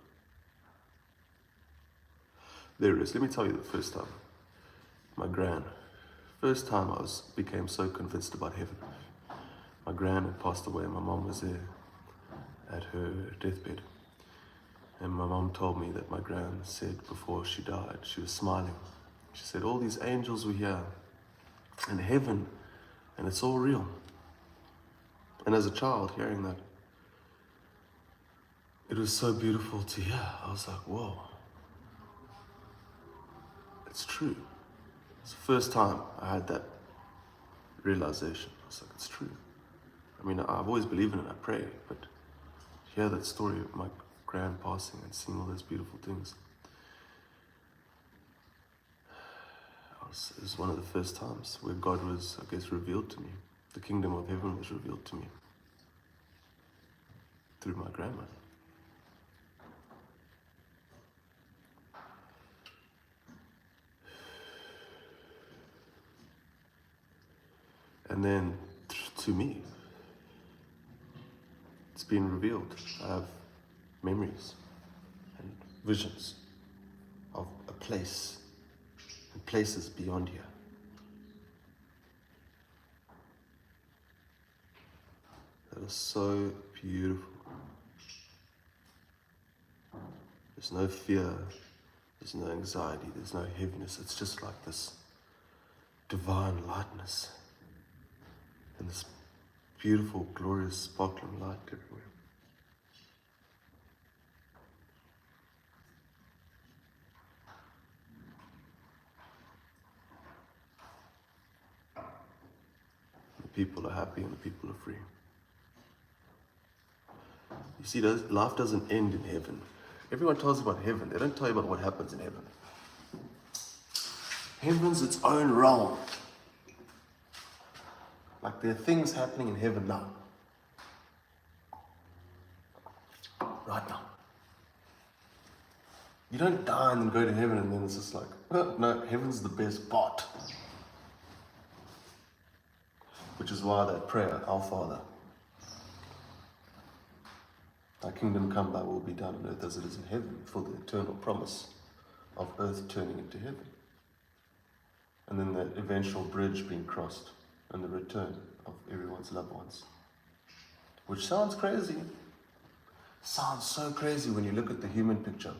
There is. Let me tell you the first time. My gran. First time I became so convinced about heaven. My gran had passed away and my mom was there at her deathbed. And my mom told me that my gran said before she died, she was smiling. She said, all these angels were here in heaven and it's all real. And as a child, hearing that, it was so beautiful to hear. I was like, whoa, it's true. It's the first time I had that realization. I was like, it's true. I mean, I've always believed in it, I pray, but to hear that story of my grand passing and seeing all those beautiful things, it was one of the first times where God was, I guess, revealed to me. The kingdom of heaven was revealed to me through my grandmother. And then to me, it's been revealed. I have memories and visions of a place and places beyond here. That is so beautiful. There's no fear, there's no anxiety, there's no heaviness. It's just like this divine lightness and this beautiful, glorious, sparkling light everywhere. The people are happy and the people are free. You see, life doesn't end in heaven. Everyone tells you about heaven. They don't tell you about what happens in heaven. Heaven's its own realm. Like there are things happening in heaven now. Right now. You don't die and then go to heaven and then it's just like, no, heaven's the best part. Which is why that prayer, Our Father, thy kingdom come, thy will be done on earth as it is in heaven, for the eternal promise of earth turning into heaven. And then that eventual bridge being crossed and the return of everyone's loved ones. Which sounds crazy. Sounds so crazy when you look at the human picture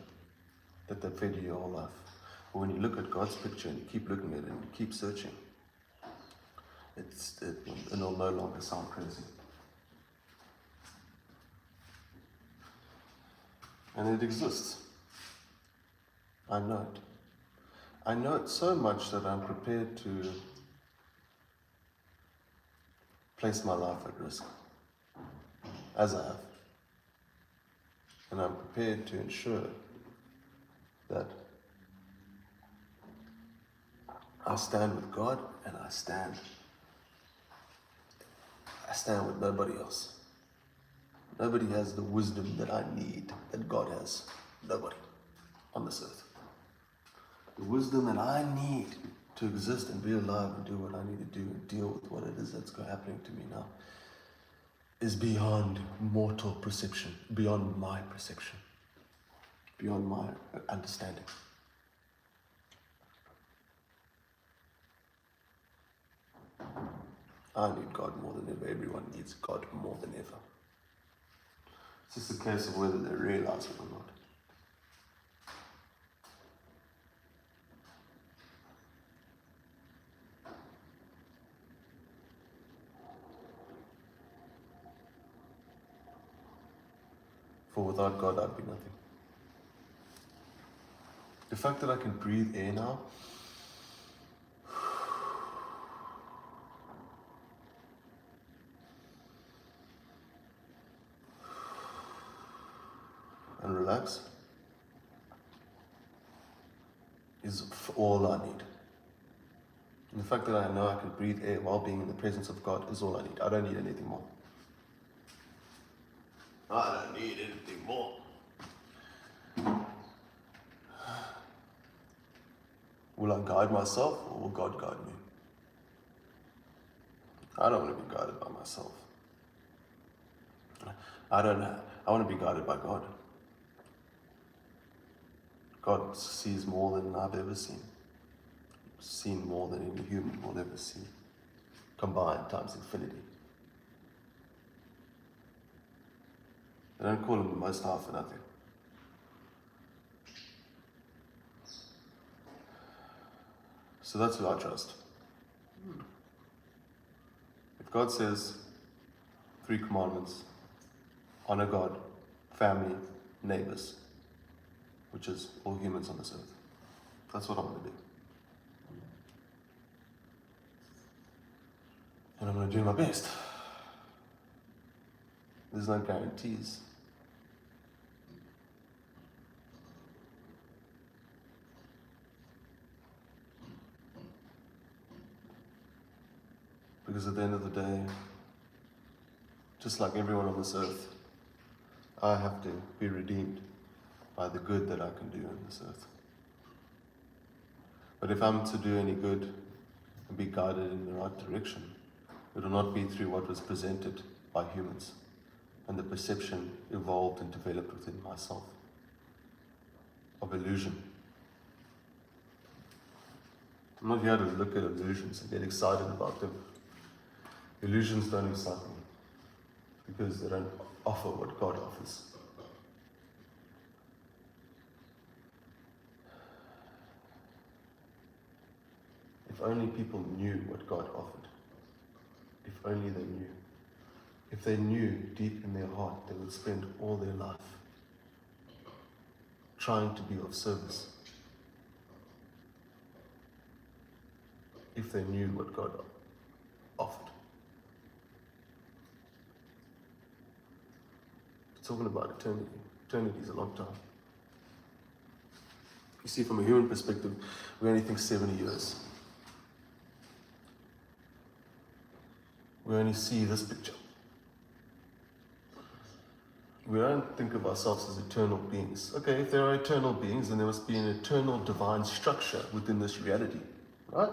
that they've fed you your whole life. But when you look at God's picture and you keep looking at it and you keep searching, it'll no longer sound crazy. And it exists. I know it. I know it so much that I'm prepared to place my life at risk, as I have. And I'm prepared to ensure that I stand with God and I stand with nobody else. Nobody has the wisdom that I need, that God has. Nobody on this earth. The wisdom that I need to exist and be alive and do what I need to do and deal with what it is that's happening to me now is beyond mortal perception, beyond my perception, beyond my understanding. I need God more than ever. Everyone needs God more than ever. It's just a case of whether they realize it or not. For without God, I'd be nothing. The fact that I can breathe air now, and relax, is all I need. And the fact that I know I can breathe air while being in the presence of God is all I need. I don't need anything more. I don't need anything more. Will I guide myself or will God guide me? I don't want to be guided by myself. I want to be guided by God. God sees more than I've ever seen more than any human will ever see, combined times infinity. They don't call him the Most High for nothing. So that's who I trust. If God says 3 commandments, honor God, family, neighbors, which is all humans on this earth, that's what I'm going to do. And I'm going to do my best. There's no guarantees. Because at the end of the day, just like everyone on this earth, I have to be redeemed by the good that I can do on this earth. But if I'm to do any good and be guided in the right direction, it will not be through what was presented by humans and the perception evolved and developed within myself of illusion. I'm not here to look at illusions and get excited about them. Illusions don't excite me because they don't offer what God offers. If only people knew what God offered. If only they knew. If they knew deep in their heart, they would spend all their life trying to be of service. If they knew what God offered. Talking about eternity. Eternity is a long time. You see, from a human perspective, we only think 70 years. We only see this picture. We don't think of ourselves as eternal beings. Okay, if there are eternal beings, then there must be an eternal divine structure within this reality, right?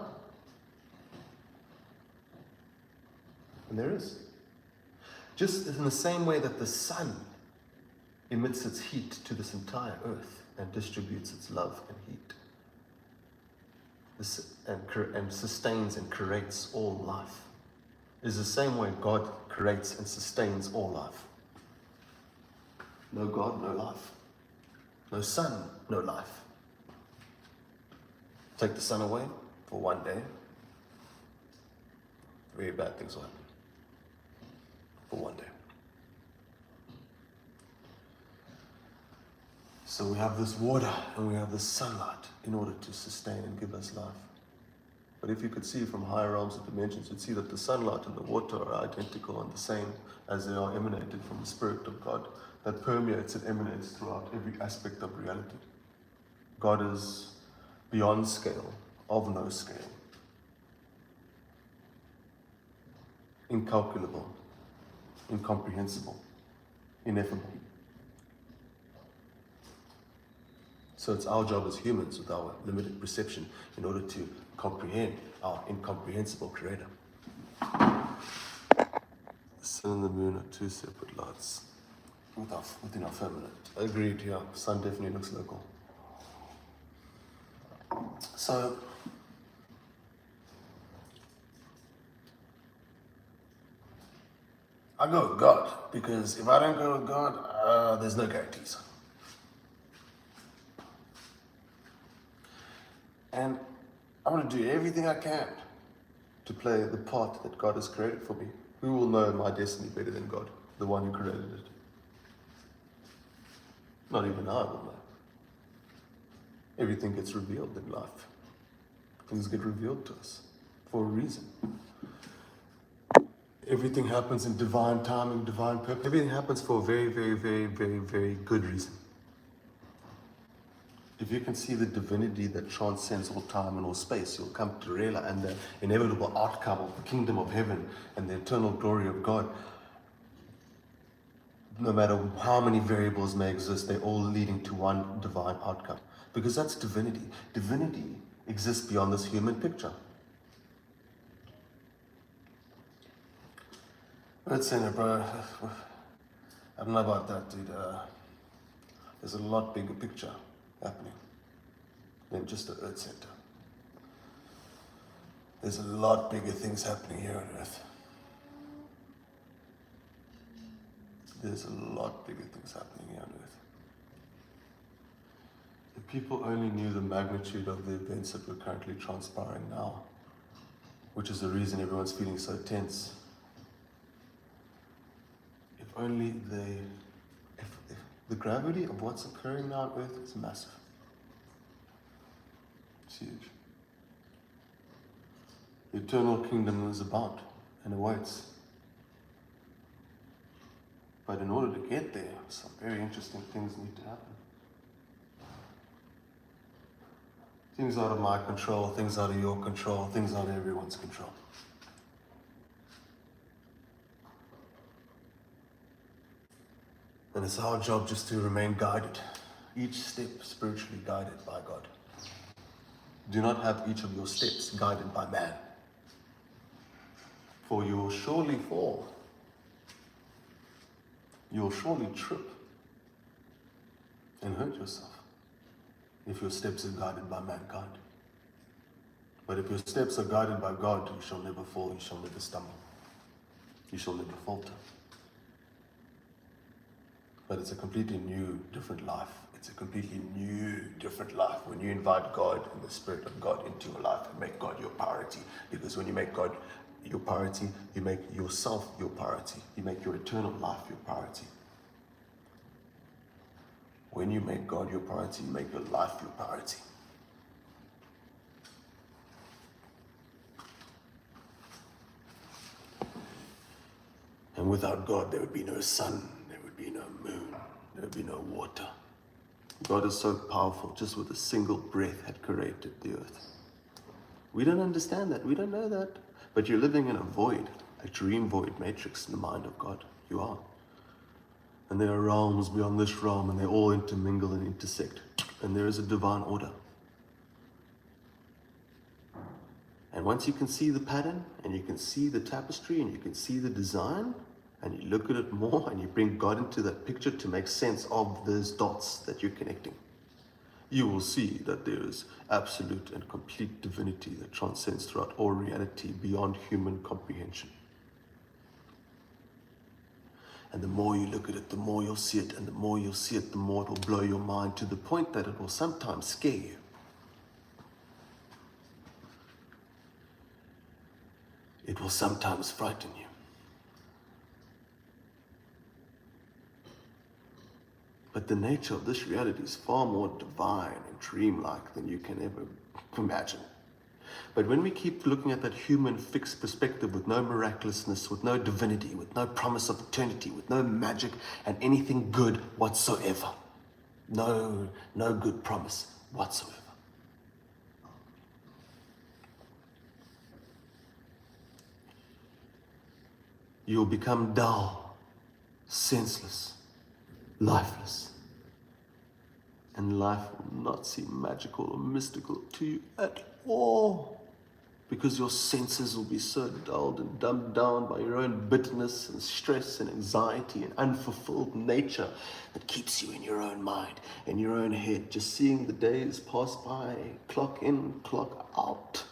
And there is. Just in the same way that the sun emits its heat to this entire earth and distributes its love and heat. And sustains and creates all life. Is the same way God creates and sustains all life. No God, no life. No sun, no life. Take the sun away for one day, very bad things will happen. For one day. So we have this water and we have this sunlight in order to sustain and give us life. But if you could see from higher realms of dimensions, you'd see that the sunlight and the water are identical and the same as they are emanated from the Spirit of God that permeates and emanates throughout every aspect of reality. God is beyond scale, of no scale. Incalculable, incomprehensible, ineffable. So it's our job as humans with our limited perception in order to comprehend our incomprehensible Creator. The sun and the moon are 2 separate lights within our firmament. Agreed, yeah. The sun definitely looks local. So, I go with God because if I don't go with God, there's no guarantees. And I'm going to do everything I can to play the part that God has created for me. Who will know my destiny better than God, the one who created it? Not even I will know. Everything gets revealed in life. Things get revealed to us for a reason. Everything happens in divine timing, divine purpose. Everything happens for a very, very, very, very, very good reason. If you can see the divinity that transcends all time and all space, you'll come to realize, and the inevitable outcome of the kingdom of heaven and the eternal glory of God, no matter how many variables may exist, they're all leading to one divine outcome. Because that's divinity. Divinity exists beyond this human picture. Earth Center, bro. I don't know about that, dude. There's a lot bigger picture happening than just the Earth Center. There's a lot bigger things happening here on Earth. There's a lot bigger things happening here on Earth. If people only knew the magnitude of the events that we're currently transpiring now, which is the reason everyone's feeling so tense. If only if the gravity of what's occurring now on Earth is massive. It's huge. The eternal kingdom is about and awaits. But in order to get there, some very interesting things need to happen. Things out of my control, things out of your control, things out of everyone's control. And it's our job just to remain guided, each step spiritually guided by God. Do not have each of your steps guided by man, for you will surely fall. You'll surely trip and hurt yourself if your steps are guided by mankind. But if your steps are guided by God, you shall never fall, you shall never stumble, you shall never falter. But it's a completely new, different life. It's a completely new, different life when you invite God and the Spirit of God into your life and make God your priority. Because when you make God your priority, you make yourself your priority. You make your eternal life your priority. When you make God your priority, you make your life your priority. And without God, there would be no sun, there would be no moon, there would be no water. God is so powerful, just with a single breath had created the earth. We don't understand that, we don't know that. But you're living in a void, a dream void matrix in the mind of God. You are. And there are realms beyond this realm, and they all intermingle and intersect. And there is a divine order. And once you can see the pattern, and you can see the tapestry, and you can see the design, and you look at it more, and you bring God into that picture to make sense of those dots that you're connecting, you will see that there is absolute and complete divinity that transcends throughout all reality beyond human comprehension. And the more you look at it, the more you'll see it, and the more you'll see it, the more it will blow your mind, to the point that it will sometimes scare you. It will sometimes frighten you. But the nature of this reality is far more divine and dreamlike than you can ever imagine. But when we keep looking at that human fixed perspective with no miraculousness, with no divinity, with no promise of eternity, with no magic and anything good whatsoever, no good promise whatsoever, you'll become dull, senseless, lifeless. And life will not seem magical or mystical to you at all, because your senses will be so dulled and dumbed down by your own bitterness and stress and anxiety and unfulfilled nature that keeps you in your own mind, in your own head, just seeing the days pass by, clock in, clock out.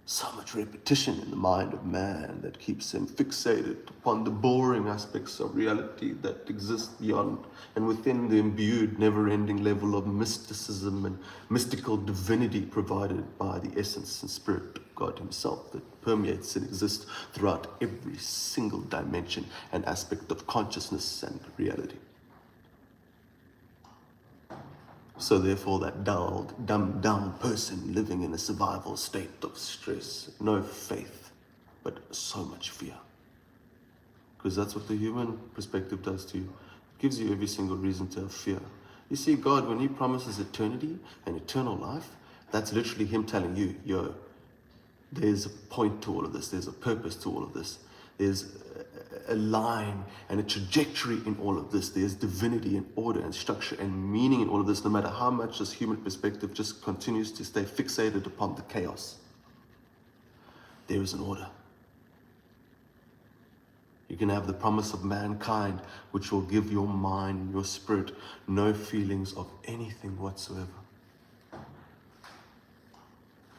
So much repetition in the mind of man that keeps him fixated upon the boring aspects of reality that exist beyond and within the imbued, never-ending level of mysticism and mystical divinity provided by the essence and spirit of God himself that permeates and exists throughout every single dimension and aspect of consciousness and reality. So therefore, that dulled, dumbed down person living in a survival state of stress, no faith, but so much fear. Because that's what the human perspective does to you. It gives you every single reason to have fear. You see, God, when he promises eternity and eternal life, that's literally him telling you, yo, there's a point to all of this, there's a purpose to all of this. There's a line and a trajectory in all of this. There's divinity and order and structure and meaning in all of this, no matter how much this human perspective just continues to stay fixated upon the chaos. There is an order. You can have the promise of mankind, which will give your mind, your spirit, no feelings of anything whatsoever.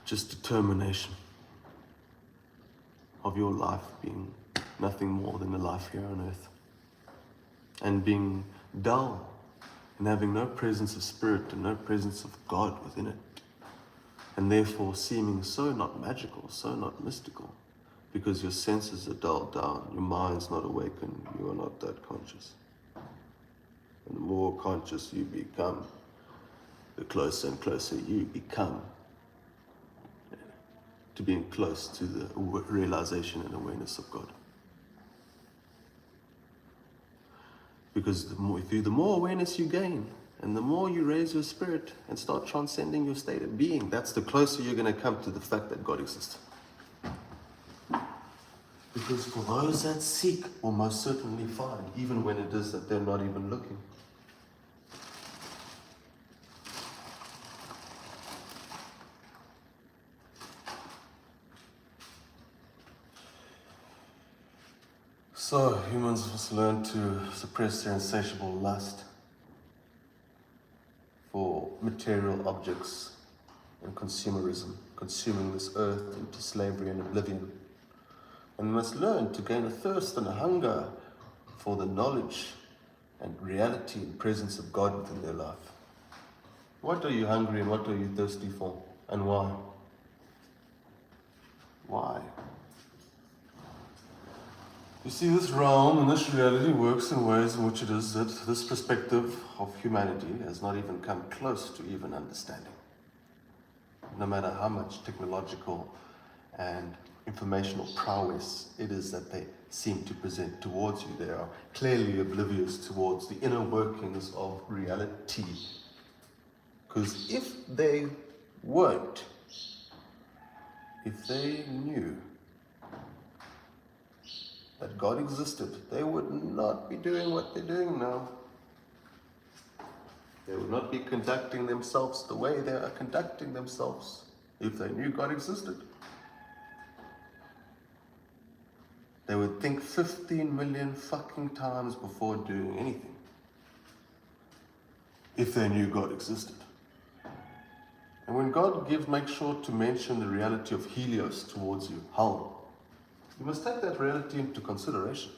Just determination of your life being nothing more than a life here on earth. And being dull and having no presence of spirit and no presence of God within it. And therefore seeming so not magical, so not mystical. Because your senses are dulled down, your mind's not awakened, you are not that conscious. And the more conscious you become, the closer and closer you become to being close to the realization and awareness of God. Because the more awareness you gain, and the more you raise your spirit and start transcending your state of being, that's the closer you're going to come to the fact that God exists. Because for those that seek will most certainly find, even when it is that they're not even looking. So humans must learn to suppress their insatiable lust for material objects and consumerism, consuming this earth into slavery and oblivion. And must learn to gain a thirst and a hunger for the knowledge and reality and presence of God within their life. What are you hungry and what are you thirsty for? And why? Why? You see, this realm and this reality works in ways in which it is that this perspective of humanity has not even come close to even understanding. No matter how much technological and informational prowess it is that they seem to present towards you, they are clearly oblivious towards the inner workings of reality. Because if they weren't, if they knew that God existed, they would not be doing what they're doing now. They would not be conducting themselves the way they are conducting themselves if they knew God existed. They would think 15 million fucking times before doing anything if they knew God existed. And when God makes sure to mention the reality of Helios towards you, hell, you must take that reality into consideration.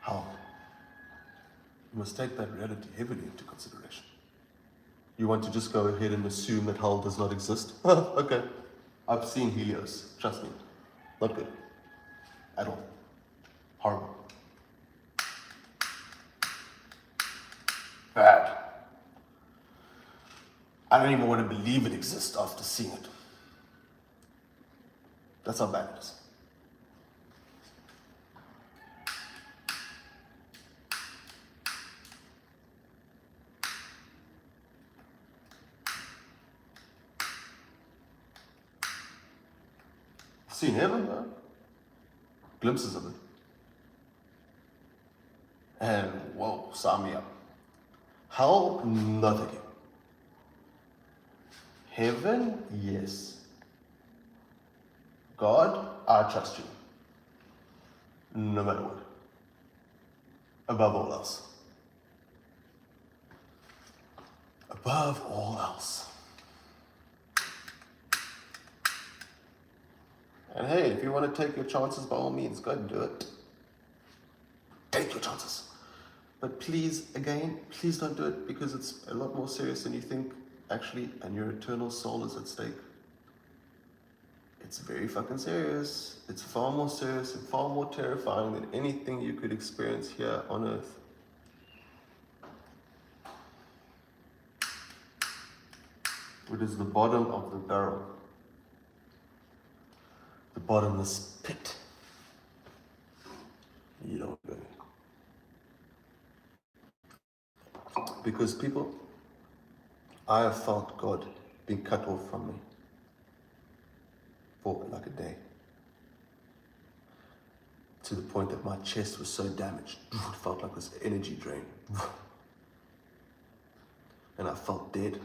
How? You must take that reality heavily into consideration. You want to just go ahead and assume that hell does not exist? Okay. I've seen Helios. Trust me. Not good. At all. Horrible. Bad. I don't even want to believe it exists after seeing it. That's how bad it is. I've seen heaven, though. Glimpses of it. And whoa, sign me up. Hell, no thank you. Heaven, yes. God, I trust you. No matter what. Above all else. Above all else. And hey, if you want to take your chances, by all means, go ahead and do it. Take your chances. But please, again, please don't do it because it's a lot more serious than you think, actually, and your eternal soul is at stake. It's very fucking serious. It's far more serious and far more terrifying than anything you could experience here on earth. It is the bottom of the barrel. The bottomless pit. You don't go. Because people, I have felt God being cut off from me for like a day. to the point that my chest was so damaged. It felt like this energy drain. And I felt dead.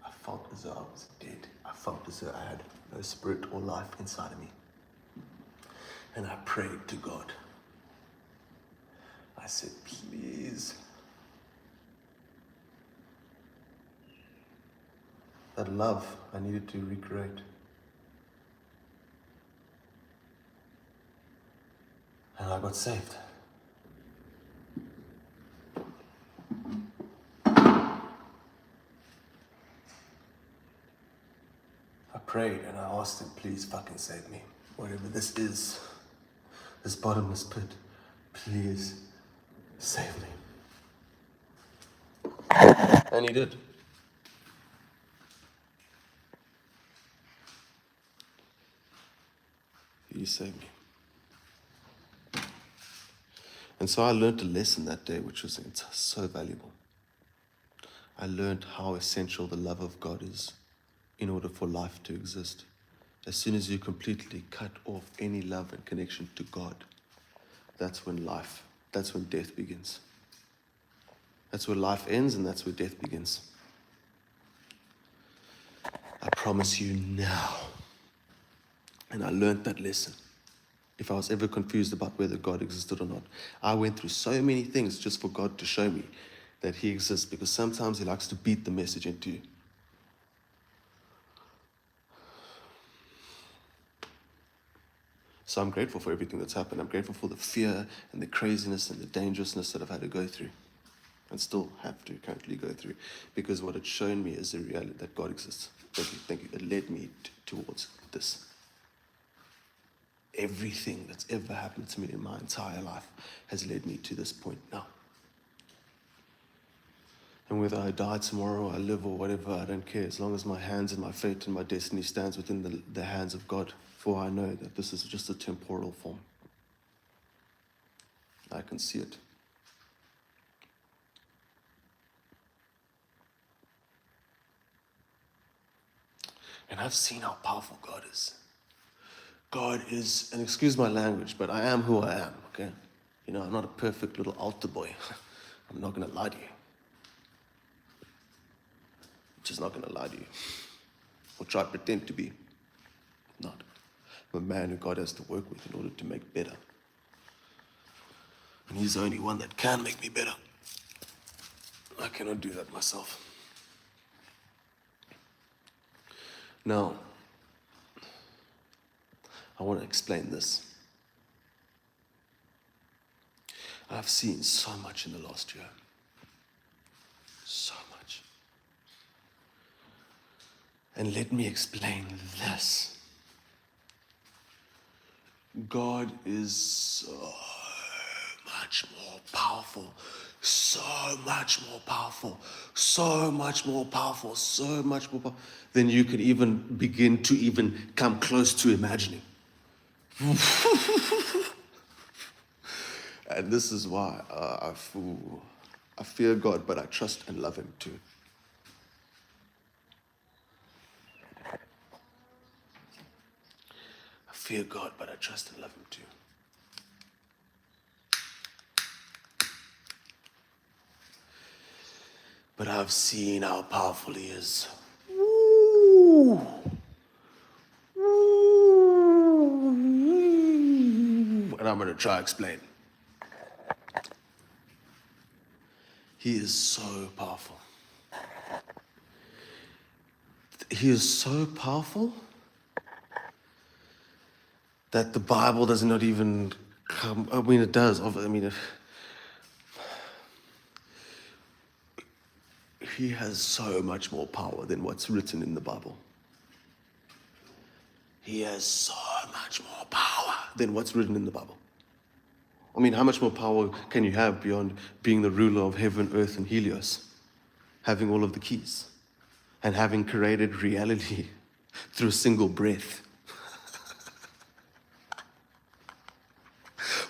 I felt as though I was dead. I felt as though I had no spirit or life inside of me. And I prayed to God. I said, please. That love I needed to recreate. And I got saved. I prayed and I asked him, please fucking save me. Whatever this is, this bottomless pit, please save me. And he did. He saved me. And so I learned a lesson that day, which was so valuable. I learned how essential the love of God is in order for life to exist. As soon as you completely cut off any love and connection to God, that's when death begins. That's where life ends and that's where death begins. I promise you now. And I learned that lesson. If I was ever confused about whether God existed or not, I went through so many things just for God to show me that he exists, because sometimes he likes to beat the message into you. So I'm grateful for everything that's happened. I'm grateful for the fear and the craziness and the dangerousness that I've had to go through and still have to currently go through, because what it's shown me is the reality that God exists. Thank you. It led me towards this. Everything that's ever happened to me in my entire life has led me to this point now. And whether I die tomorrow or I live or whatever, I don't care, as long as my hands and my fate and my destiny stands within the hands of God. For I know that this is just a temporal form. I can see it. And I've seen how powerful God is. God is, and excuse my language, but I am who I am, okay? You know, I'm not a perfect little altar boy. I'm not going to lie to you. I'm just not going to lie to you. Or try to pretend to be. Not. I'm a man who God has to work with in order to make better. And he's the only one that can make me better. I cannot do that myself. Now, I want to explain this. I've seen so much in the last year. So much. And let me explain this. God is so much more powerful, so much more powerful, so much more powerful, so much more powerful than you could even begin to even come close to imagining. And this is why I fear God, but I trust and love him too. I fear God, but I trust and love him too. But I've seen how powerful he is. Ooh. Ooh. And I'm going to try to explain. He is so powerful. He is so powerful that the Bible does not even come. I mean, it does. He has so much more power than what's written in the Bible. He has so much more power than what's written in the Bible. I mean, how much more power can you have beyond being the ruler of heaven, earth, and Helios? Having all of the keys and having created reality through a single breath.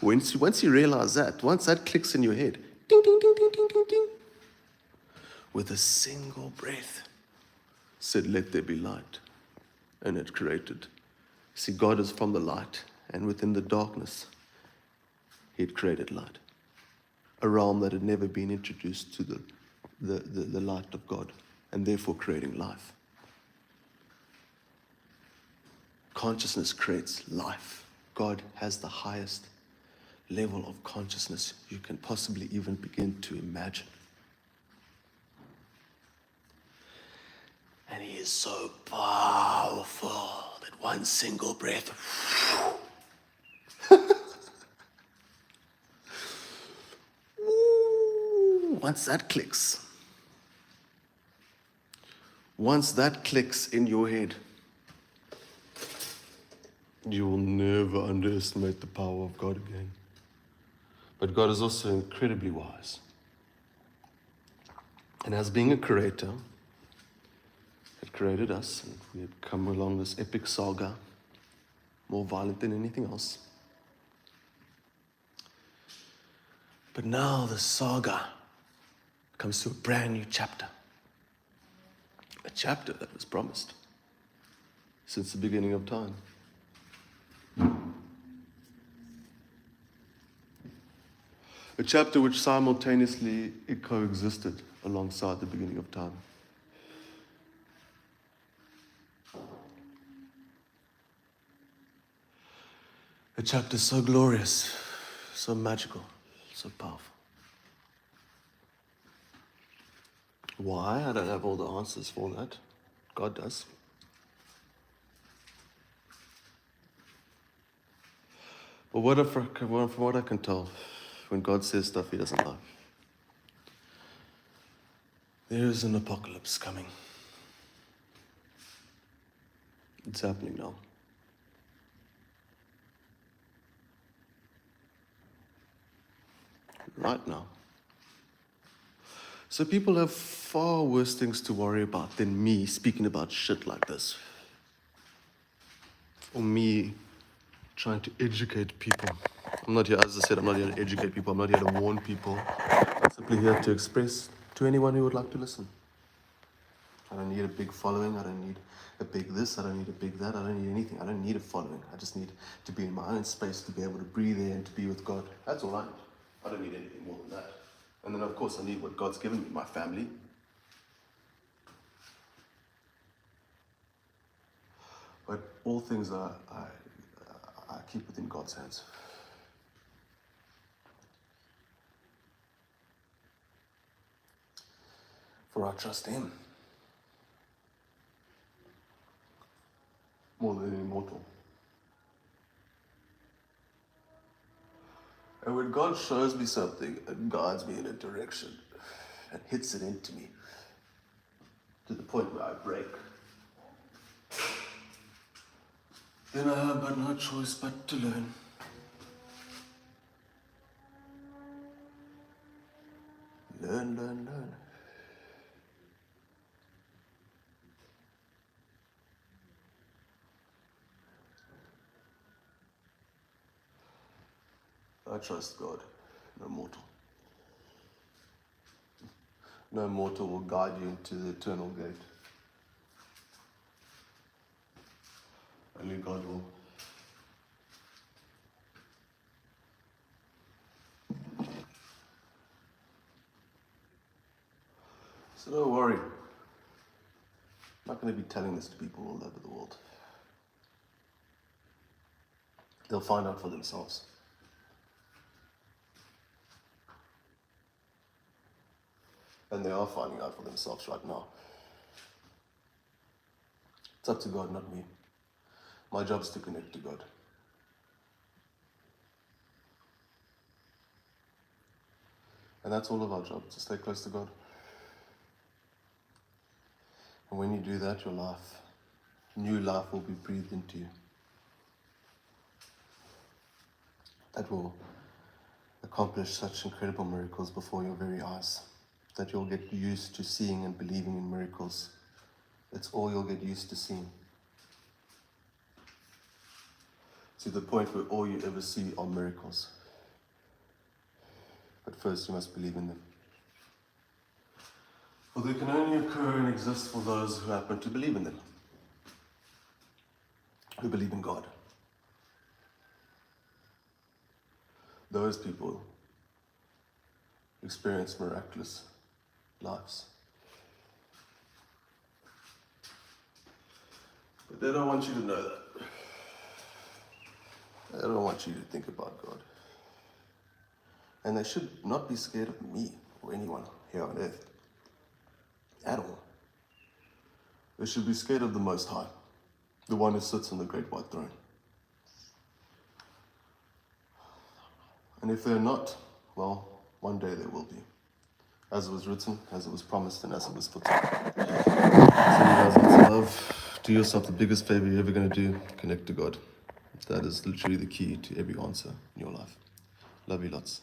Once you realize that, once that clicks in your head, ding, ding, ding, ding, ding, ding, ding, with a single breath, said, let there be light. And it created. See, God is from the light, and within the darkness, he had created light. A realm that had never been introduced to the light of God, and therefore creating life. Consciousness creates life. God has the highest level of consciousness you can possibly even begin to imagine. And he is so powerful that one single breath, once that clicks in your head, you will never underestimate the power of God again. But God is also incredibly wise. And as being a creator, had created us, and we had come along this epic saga, more violent than anything else. But now the saga comes to a brand new chapter. A chapter that was promised since the beginning of time. A chapter which simultaneously coexisted alongside the beginning of time. A chapter so glorious, so magical, so powerful. Why? I don't have all the answers for that. God does. But from what I can tell, when God says stuff he doesn't lie. There is an apocalypse coming. It's happening now. Right now. So people have far worse things to worry about than me speaking about shit like this. Or me trying to educate people. I'm not here, as I said, I'm not here to educate people. I'm not here to warn people. I'm simply here to express to anyone who would like to listen. I don't need a big following. I don't need a big this. I don't need a big that. I don't need anything. I don't need a following. I just need to be in my own space, to be able to breathe in and to be with God. That's all I need. I don't need anything more than that. And then, of course, I need what God's given me, my family. But all things I keep within God's hands. For I trust Him more than any mortal. And when God shows me something and guides me in a direction and hits it into me to the point where I break, then I have but no choice but to learn. Learn. I trust God, no mortal. No mortal will guide you into the eternal gate. Only God will. So don't worry. I'm not going to be telling this to people all over the world. They'll find out for themselves. And they are finding out for themselves right now. It's up to God, not me. My job is to connect to God. And that's all of our job, to stay close to God. And when you do that, your life, new life will be breathed into you. That will accomplish such incredible miracles before your very eyes, that you'll get used to seeing and believing in miracles. That's all you'll get used to seeing. To the point where all you ever see are miracles. But first you must believe in them. For they can only occur and exist for those who happen to believe in them. Who believe in God. those people experience miraculous lives. But they don't want you to know that. They don't want you to think about God. And they should not be scared of me or anyone here on earth. At all. They should be scared of the Most High, the one who sits on the great white throne. And if they're not, well, one day they will be. As it was written, as it was promised, and as it was foretold. So you guys, lots of love. Do yourself the biggest favor you're ever going to do. Connect to God. That is literally the key to every answer in your life. Love you lots.